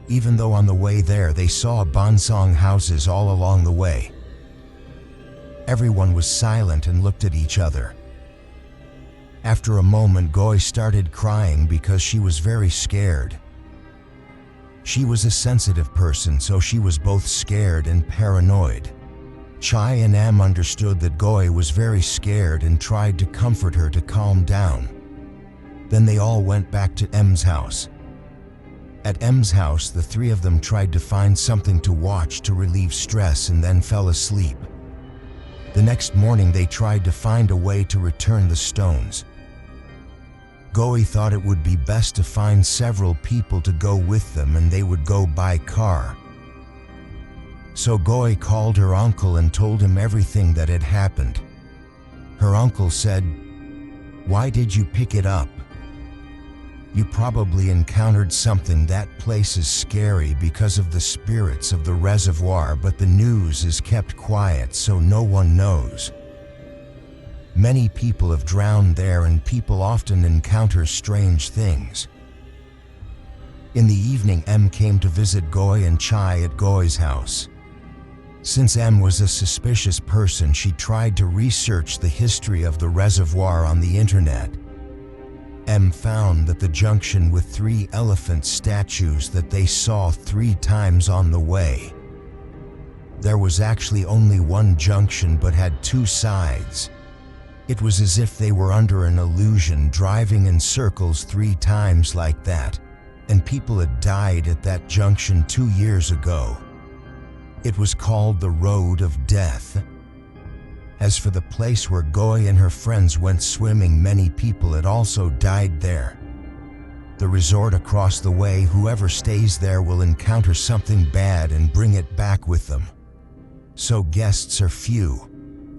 Even though on the way there they saw bonsong houses all along the way." Everyone was silent and looked at each other. After a moment, Goy started crying because she was very scared. She was a sensitive person, so she was both scared and paranoid. Chai and Em understood that Goy was very scared and tried to comfort her to calm down. Then they all went back to Em's house. At Em's house, the 3 of them tried to find something to watch to relieve stress and then fell asleep. The next morning, they tried to find a way to return the stones. Goy thought it would be best to find several people to go with them and they would go by car. So Goy called her uncle and told him everything that had happened. Her uncle said, "Why did you pick it up? You probably encountered something. That place is scary because of the spirits of the reservoir, but the news is kept quiet so no one knows. Many people have drowned there and people often encounter strange things." In the evening, Em came to visit Goy and Chai at Goy's house. Since Em was a suspicious person, she tried to research the history of the reservoir on the internet. Em found that the junction with 3 elephant statues that they saw 3 times on the way. There was actually only one junction but had 2 sides. It was as if they were under an illusion, driving in circles 3 times like that, and people had died at that junction 2 years ago. It was called the Road of Death. As for the place where Goy and her friends went swimming, many people had also died there. The resort across the way, whoever stays there will encounter something bad and bring it back with them. So guests are few.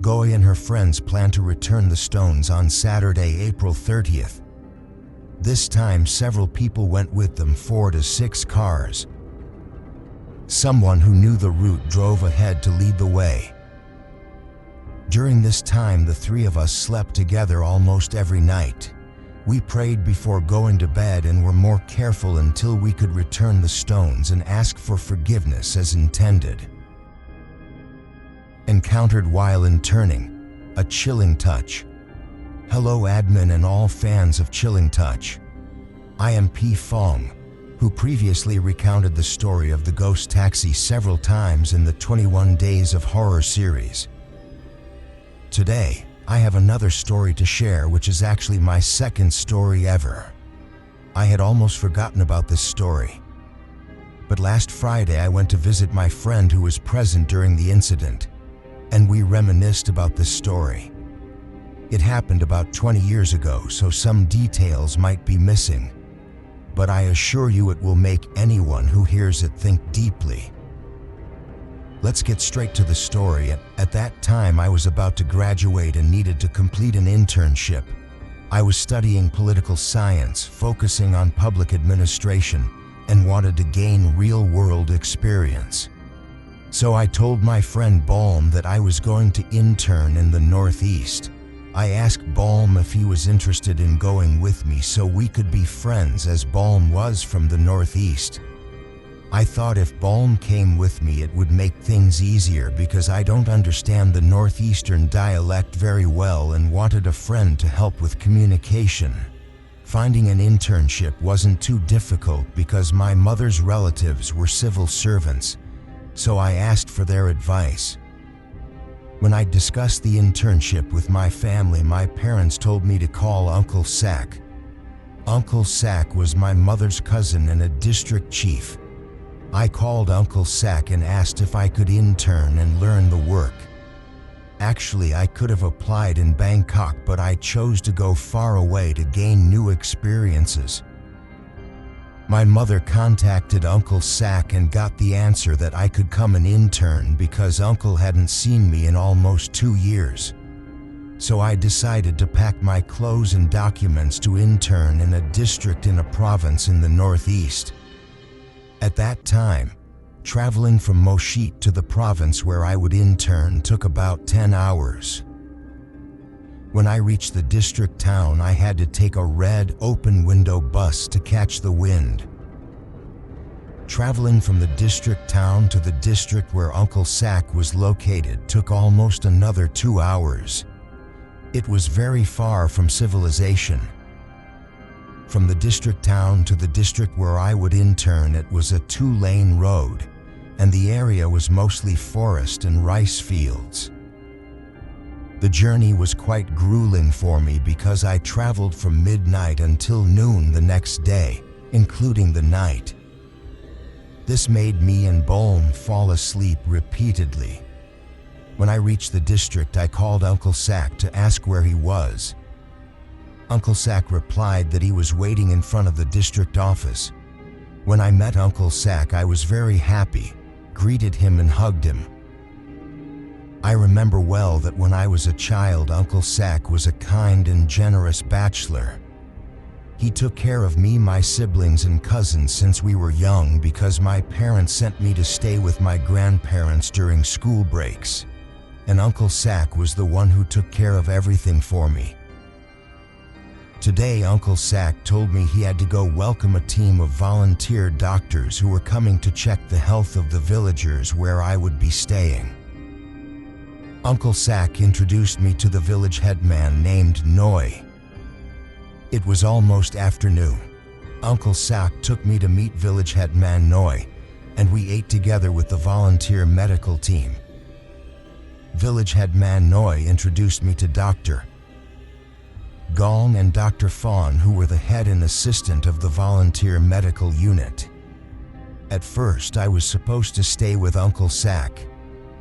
Goy and her friends plan to return the stones on Saturday, April 30th. This time, several people went with them, 4 to 6 cars. Someone who knew the route drove ahead to lead the way. During this time, the 3 of us slept together almost every night. We prayed before going to bed and were more careful until we could return the stones and ask for forgiveness as intended. Encountered while interning, a chilling touch. Hello admin and all fans of Chilling Touch. I am P. Fong, who previously recounted the story of the ghost taxi several times in the 21 Days of Horror series. Today, I have another story to share, which is actually my second story ever. I had almost forgotten about this story. But last Friday I went to visit my friend who was present during the incident, and we reminisced about this story. It happened about 20 years ago, so some details might be missing, but I assure you it will make anyone who hears it think deeply. Let's get straight to the story. At that time, I was about to graduate and needed to complete an internship. I was studying political science, focusing on public administration, and wanted to gain real-world experience. So I told my friend Balm that I was going to intern in the Northeast. I asked Balm if he was interested in going with me so we could be friends, as Balm was from the Northeast. I thought if Balm came with me it would make things easier because I don't understand the Northeastern dialect very well and wanted a friend to help with communication. Finding an internship wasn't too difficult because my mother's relatives were civil servants, so I asked for their advice. When I discussed the internship with my family, my parents told me to call Uncle Sack. Uncle Sack was my mother's cousin and a district chief. I called Uncle Sack and asked if I could intern and learn the work. Actually, I could have applied in Bangkok, but I chose to go far away to gain new experiences. My mother contacted Uncle Sack and got the answer that I could come and intern because Uncle hadn't seen me in almost 2 years. So I decided to pack my clothes and documents to intern in a district in a province in the Northeast. At that time, traveling from Moshit to the province where I would intern took about 10 hours. When I reached the district town, I had to take a red open-window bus to catch the wind. Traveling from the district town to the district where Uncle Sack was located took almost another 2 hours. It was very far from civilization. From the district town to the district where I would intern, it was a 2-lane road, and the area was mostly forest and rice fields. The journey was quite grueling for me because I traveled from midnight until noon the next day, including the night. This made me and Balm fall asleep repeatedly. When I reached the district, I called Uncle Sack to ask where he was. Uncle Sack replied that he was waiting in front of the district office. When I met Uncle Sack, I was very happy, greeted him and hugged him. I remember well that when I was a child, Uncle Sack was a kind and generous bachelor. He took care of me, my siblings and cousins since we were young because my parents sent me to stay with my grandparents during school breaks, and Uncle Sack was the one who took care of everything for me. Today, Uncle Sack told me he had to go welcome a team of volunteer doctors who were coming to check the health of the villagers where I would be staying. Uncle Sack introduced me to the village headman named Noi. It was almost afternoon. Uncle Sack took me to meet village headman Noi, and we ate together with the volunteer medical team. Village headman Noi introduced me to Dr. Gong and Dr. Fawn, who were the head and assistant of the volunteer medical unit. At first, I was supposed to stay with Uncle Sack,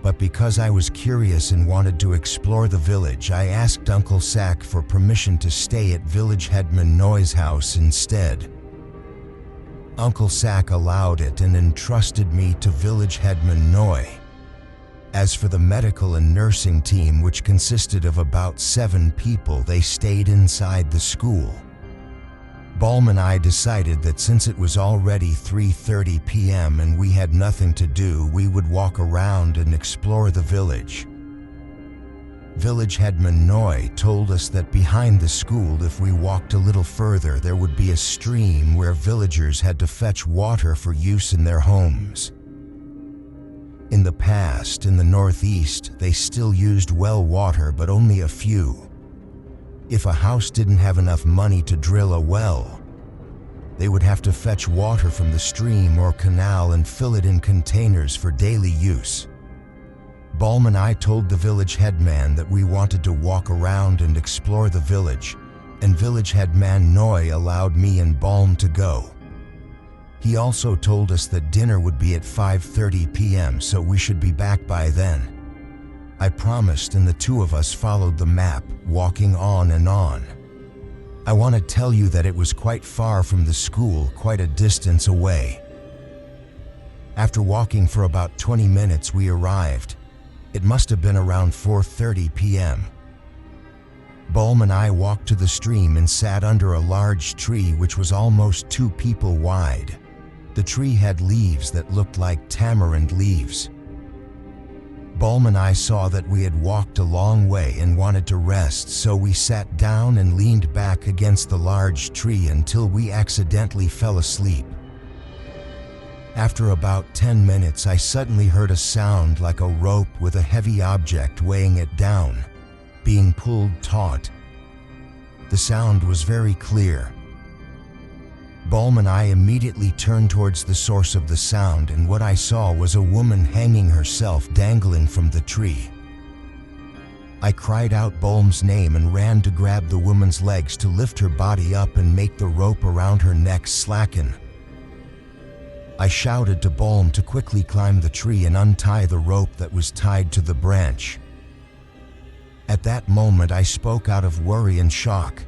but because I was curious and wanted to explore the village, I asked Uncle Sack for permission to stay at village headman Noi's house instead. Uncle Sack allowed it and entrusted me to village headman Noi. As for the medical and nursing team, which consisted of about 7 people, they stayed inside the school. Balm and I decided that since it was already 3:30 p.m. and we had nothing to do, we would walk around and explore the village. Village headman Noi told us that behind the school, if we walked a little further, there would be a stream where villagers had to fetch water for use in their homes. In the past, in the Northeast, they still used well water, but only a few. If a house didn't have enough money to drill a well, they would have to fetch water from the stream or canal and fill it in containers for daily use. Balm and I told the village headman that we wanted to walk around and explore the village, and village headman Noy allowed me and Balm to go. He also told us that dinner would be at 5:30 p.m. so we should be back by then. I promised, and the two of us followed the map, walking on and on. I want to tell you that it was quite far from the school, quite a distance away. After walking for about 20 minutes, we arrived. It must have been around 4:30 p.m. Balm and I walked to the stream and sat under a large tree which was almost 2 people wide. The tree had leaves that looked like tamarind leaves. Balm and I saw that we had walked a long way and wanted to rest, so we sat down and leaned back against the large tree until we accidentally fell asleep. After about 10 minutes, I suddenly heard a sound like a rope with a heavy object weighing it down, being pulled taut. The sound was very clear. Balm and I immediately turned towards the source of the sound, and what I saw was a woman hanging herself, dangling from the tree. I cried out Balm's name and ran to grab the woman's legs to lift her body up and make the rope around her neck slacken. I shouted to Balm to quickly climb the tree and untie the rope that was tied to the branch. At that moment, I spoke out of worry and shock.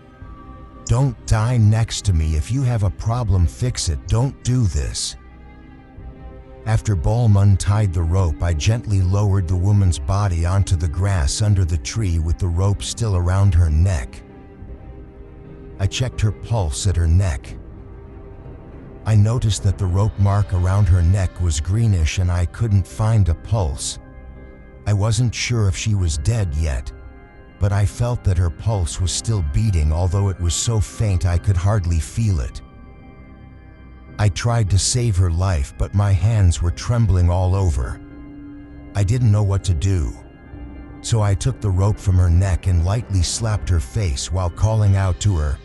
"Don't die next to me. If you have a problem, fix it. Don't do this." After Balm untied the rope, I gently lowered the woman's body onto the grass under the tree with the rope still around her neck. I checked her pulse at her neck. I noticed that the rope mark around her neck was greenish and I couldn't find a pulse. I wasn't sure if she was dead yet, but I felt that her pulse was still beating, although it was so faint I could hardly feel it. I tried to save her life, but my hands were trembling all over. I didn't know what to do, so I took the rope from her neck and lightly slapped her face while calling out to her,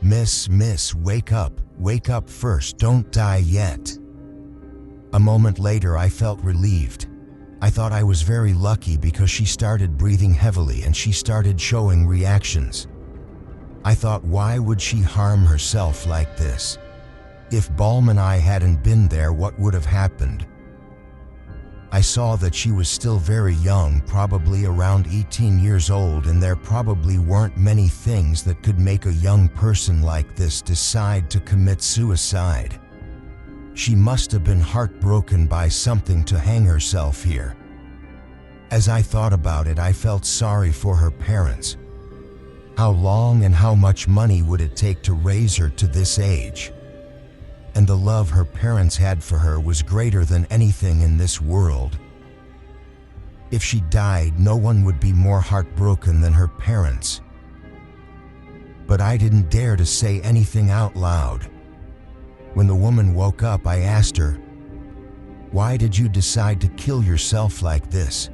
Miss, wake up first, don't die yet." A moment later, I felt relieved. I thought I was very lucky because she started breathing heavily and she started showing reactions. I thought, why would she harm herself like this? If Balm and I hadn't been there, what would have happened? I saw that she was still very young, probably around 18 years old, and there probably weren't many things that could make a young person like this decide to commit suicide. She must have been heartbroken by something to hang herself here. As I thought about it, I felt sorry for her parents. How long and how much money would it take to raise her to this age? And the love her parents had for her was greater than anything in this world. If she died, no one would be more heartbroken than her parents. But I didn't dare to say anything out loud. When the woman woke up, I asked her, "Why did you decide to kill yourself like this?"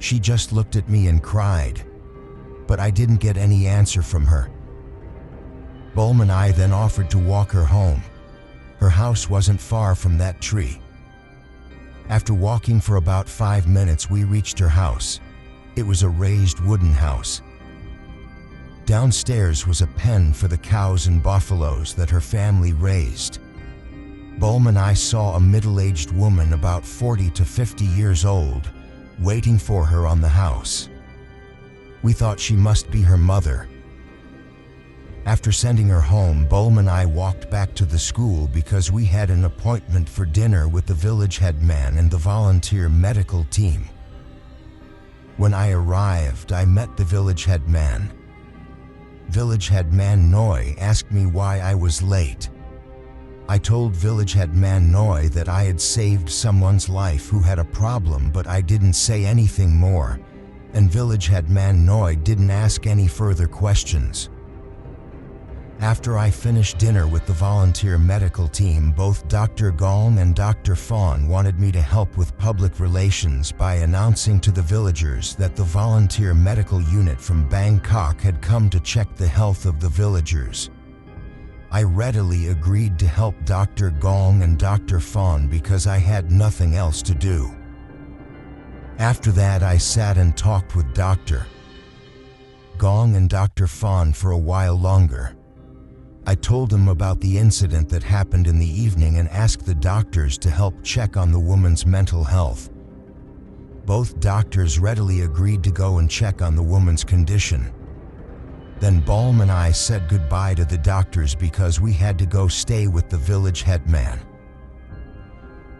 She just looked at me and cried, but I didn't get any answer from her. Balm and I then offered to walk her home. Her house wasn't far from that tree. After walking for about 5 minutes, we reached her house. It was a raised wooden house. Downstairs was a pen for the cows and buffaloes that her family raised. Balm and I saw a middle-aged woman about 40 to 50 years old, waiting for her on the house. We thought she must be her mother. After sending her home, Balm and I walked back to the school because we had an appointment for dinner with the village headman and the volunteer medical team. When I arrived, I met the village headman. Village headman Noy asked me why I was late. I told village headman Noy that I had saved someone's life who had a problem, but I didn't say anything more, and village headman Noy didn't ask any further questions. After I finished dinner with the volunteer medical team, both Dr. Gong and Dr. Fawn wanted me to help with public relations by announcing to the villagers that the volunteer medical unit from Bangkok had come to check the health of the villagers. I readily agreed to help Dr. Gong and Dr. Fawn because I had nothing else to do. After that, I sat and talked with Dr. Gong and Dr. Fawn for a while longer. I told them about the incident that happened in the evening and asked the doctors to help check on the woman's mental health. Both doctors readily agreed to go and check on the woman's condition. Then Balm and I said goodbye to the doctors because we had to go stay with the village headman.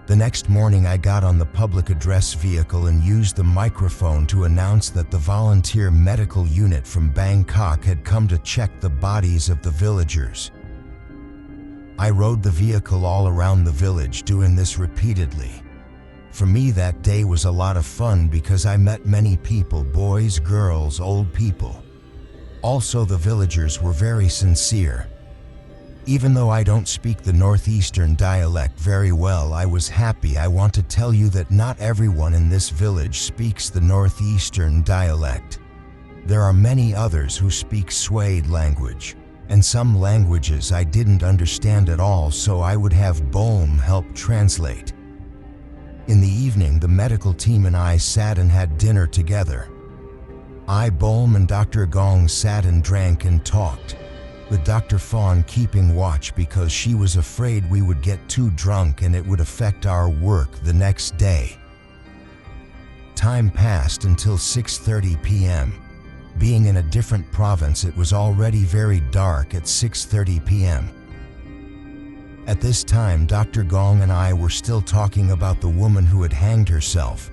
The next morning, I got on the public address vehicle and used the microphone to announce that the volunteer medical unit from Bangkok had come to check the bodies of the villagers. I rode the vehicle all around the village, doing this repeatedly. For me, that day was a lot of fun because I met many people, boys, girls, old people. Also, the villagers were very sincere. Even though I don't speak the northeastern dialect very well, I was happy. I want to tell you that not everyone in this village speaks the northeastern dialect. There are many others who speak Smiy language, and some languages I didn't understand at all, so I would have Balm help translate. In the evening, the medical team and I sat and had dinner together. I, Balm, and Dr. Gong sat and drank and talked, with Dr. Fawn keeping watch because she was afraid we would get too drunk and it would affect our work the next day. Time passed until 6:30 p.m. Being in a different province, it was already very dark at 6:30 p.m. At this time, Dr. Gong and I were still talking about the woman who had hanged herself.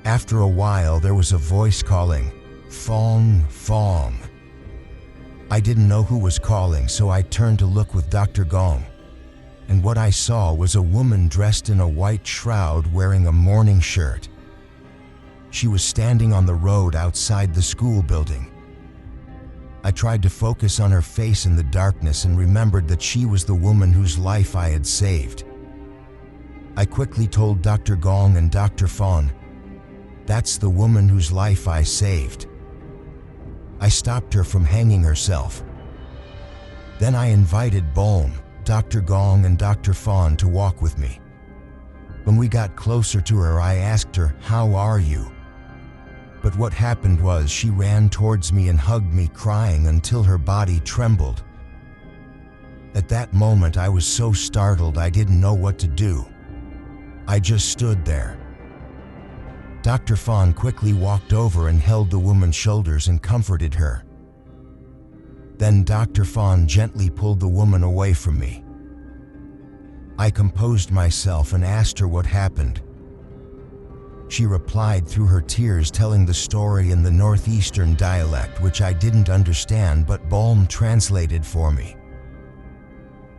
After a while, there was a voice calling, "Fong, Fong." I didn't know who was calling, so I turned to look with Dr. Gong. And what I saw was a woman dressed in a white shroud wearing a mourning shirt. She was standing on the road outside the school building. I tried to focus on her face in the darkness and remembered that she was the woman whose life I had saved. I quickly told Dr. Gong and Dr. Fawn, "That's the woman whose life I saved." I stopped her from hanging herself. Then I invited Balm, Dr. Gong, and Dr. Fawn to walk with me. When we got closer to her, I asked her, "How are you?" But what happened was she ran towards me and hugged me, crying until her body trembled. At that moment, I was so startled I didn't know what to do. I just stood there. Dr. Fawn quickly walked over and held the woman's shoulders and comforted her. Then Dr. Fawn gently pulled the woman away from me. I composed myself and asked her what happened. She replied through her tears, telling the story in the northeastern dialect, which I didn't understand, but Balm translated for me.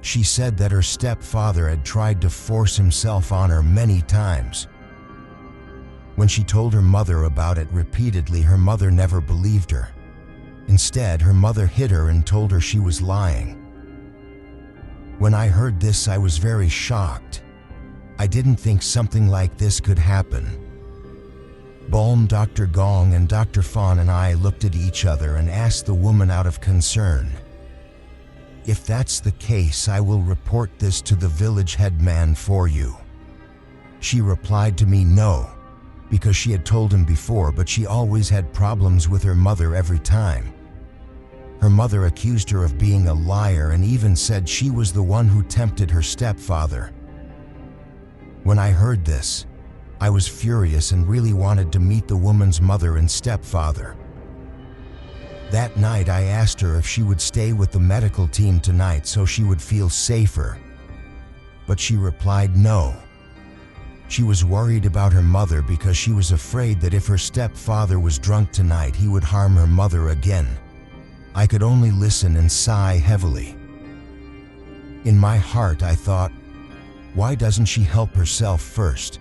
She said that her stepfather had tried to force himself on her many times. When she told her mother about it repeatedly, her mother never believed her. Instead, her mother hit her and told her she was lying. When I heard this, I was very shocked. I didn't think something like this could happen. Balm, Dr. Gong, and Dr. Fawn and I looked at each other and asked the woman out of concern, "If that's the case, I will report this to the village headman for you." She replied to me, "No," because she had told him before, but she always had problems with her mother every time. Her mother accused her of being a liar and even said she was the one who tempted her stepfather. When I heard this, I was furious and really wanted to meet the woman's mother and stepfather. That night, I asked her if she would stay with the medical team tonight so she would feel safer, but she replied no. She was worried about her mother because she was afraid that if her stepfather was drunk tonight, he would harm her mother again. I could only listen and sigh heavily. In my heart, I thought, why doesn't she help herself first?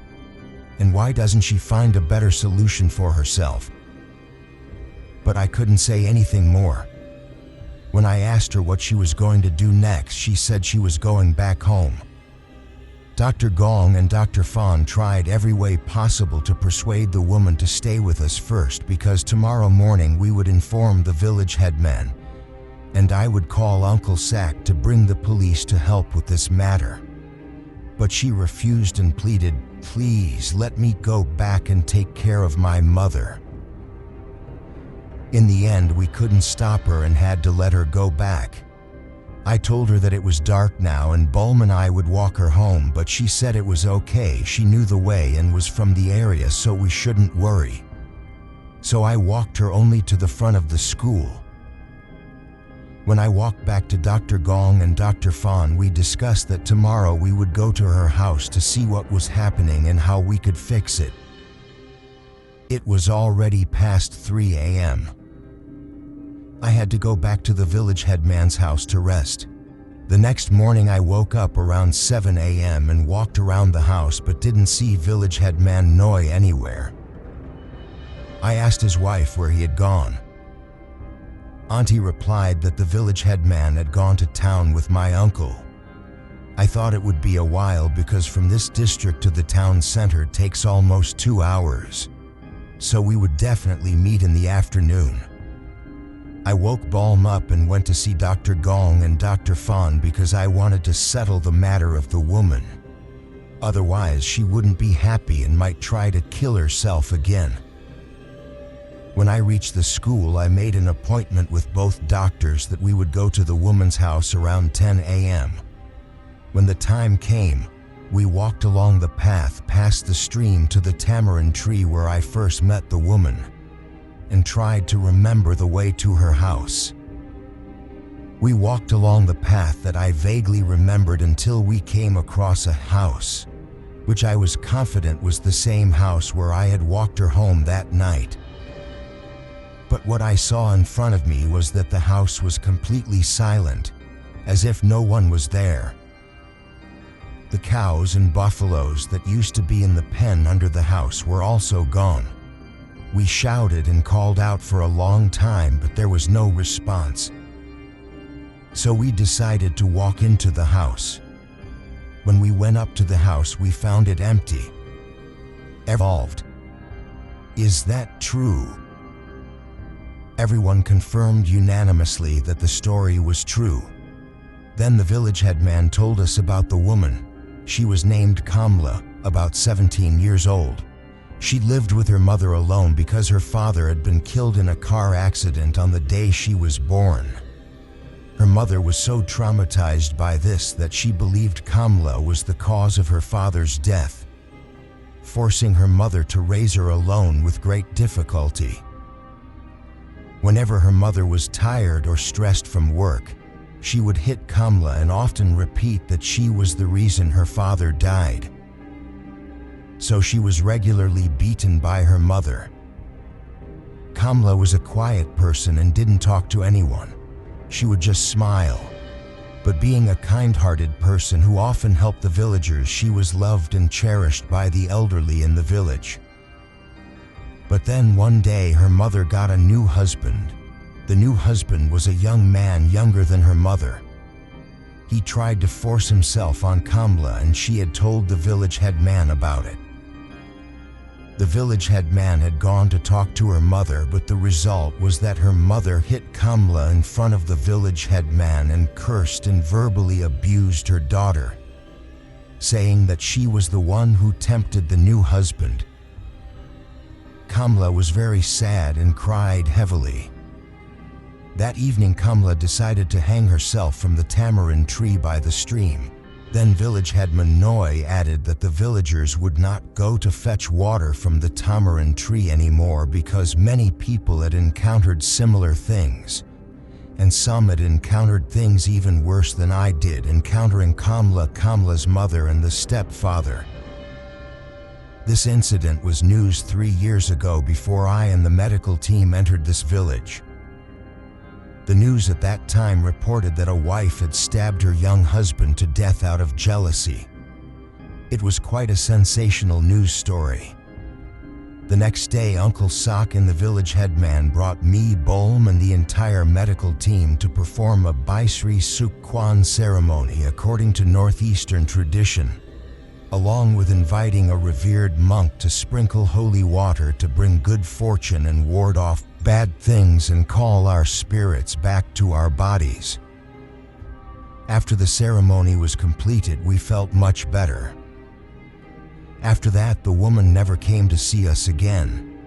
And why doesn't she find a better solution for herself? But I couldn't say anything more. When I asked her what she was going to do next, she said she was going back home. Dr. Gong and Dr. Fawn tried every way possible to persuade the woman to stay with us first because tomorrow morning we would inform the village headman, and I would call Uncle Sack to bring the police to help with this matter. But she refused and pleaded, Please let me go back and take care of my mother." In the end, we couldn't stop her and had to let her go back. I told her that it was dark now and Bulm and I would walk her home, but she said it was okay, she knew the way and was from the area, so we shouldn't worry. So I walked her only to the front of the school. When I walked back to Dr. Gong and Dr. Fan, we discussed that tomorrow we would go to her house to see what was happening and how we could fix it. It was already past 3 a.m. I had to go back to the village headman's house to rest. The next morning I woke up around 7 a.m. and walked around the house but didn't see village headman Noi anywhere. I asked his wife where he had gone. Auntie replied that the village headman had gone to town with my uncle. I thought it would be a while because from this district to the town center takes almost 2 hours. So we would definitely meet in the afternoon. I woke Bulm up and went to see Dr. Gong and Dr. Fan because I wanted to settle the matter of the woman. Otherwise, she wouldn't be happy and might try to kill herself again. When I reached the school, I made an appointment with both doctors that we would go to the woman's house around 10 a.m. When the time came, we walked along the path past the stream to the tamarind tree where I first met the woman, and tried to remember the way to her house. We walked along the path that I vaguely remembered until we came across a house, which I was confident was the same house where I had walked her home that night. But what I saw in front of me was that the house was completely silent, as if no one was there. The cows and buffaloes that used to be in the pen under the house were also gone. We shouted and called out for a long time, but there was no response. So we decided to walk into the house. When we went up to the house, we found it empty. Evolved. Is that true? Everyone confirmed unanimously that the story was true. Then the village headman told us about the woman. She was named Kamla, about 17 years old. She lived with her mother alone because her father had been killed in a car accident on the day she was born. Her mother was so traumatized by this that she believed Kamla was the cause of her father's death, forcing her mother to raise her alone with great difficulty. Whenever her mother was tired or stressed from work, she would hit Kamla and often repeat that she was the reason her father died. So she was regularly beaten by her mother. Kamla was a quiet person and didn't talk to anyone. She would just smile. But being a kind-hearted person who often helped the villagers, she was loved and cherished by the elderly in the village. But then one day her mother got a new husband. The new husband was a young man younger than her mother. He tried to force himself on Kamla and she had told the village headman about it. The village headman had gone to talk to her mother, but the result was that her mother hit Kamla in front of the village headman and cursed and verbally abused her daughter, saying that she was the one who tempted the new husband. Kamla was very sad and cried heavily. That evening, Kamla decided to hang herself from the tamarind tree by the stream. Then village headman Noi added that the villagers would not go to fetch water from the tamarind tree anymore because many people had encountered similar things, and some had encountered things even worse than I did, encountering Kamla's mother and the stepfather. This incident was news 3 years ago before I and the medical team entered this village. The news at that time reported that a wife had stabbed her young husband to death out of jealousy. It was quite a sensational news story. The next day, Uncle Sok and the village headman brought me, Bulm, and the entire medical team to perform a Baisri Suk Kwan ceremony according to Northeastern tradition, along with inviting a revered monk to sprinkle holy water to bring good fortune and ward off bad things and call our spirits back to our bodies. After the ceremony was completed, we felt much better. After that, the woman never came to see us again,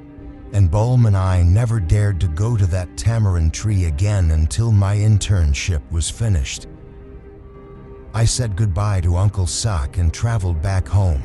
and Bulm and I never dared to go to that tamarind tree again until my internship was finished. I said goodbye to Uncle Sock and traveled back home.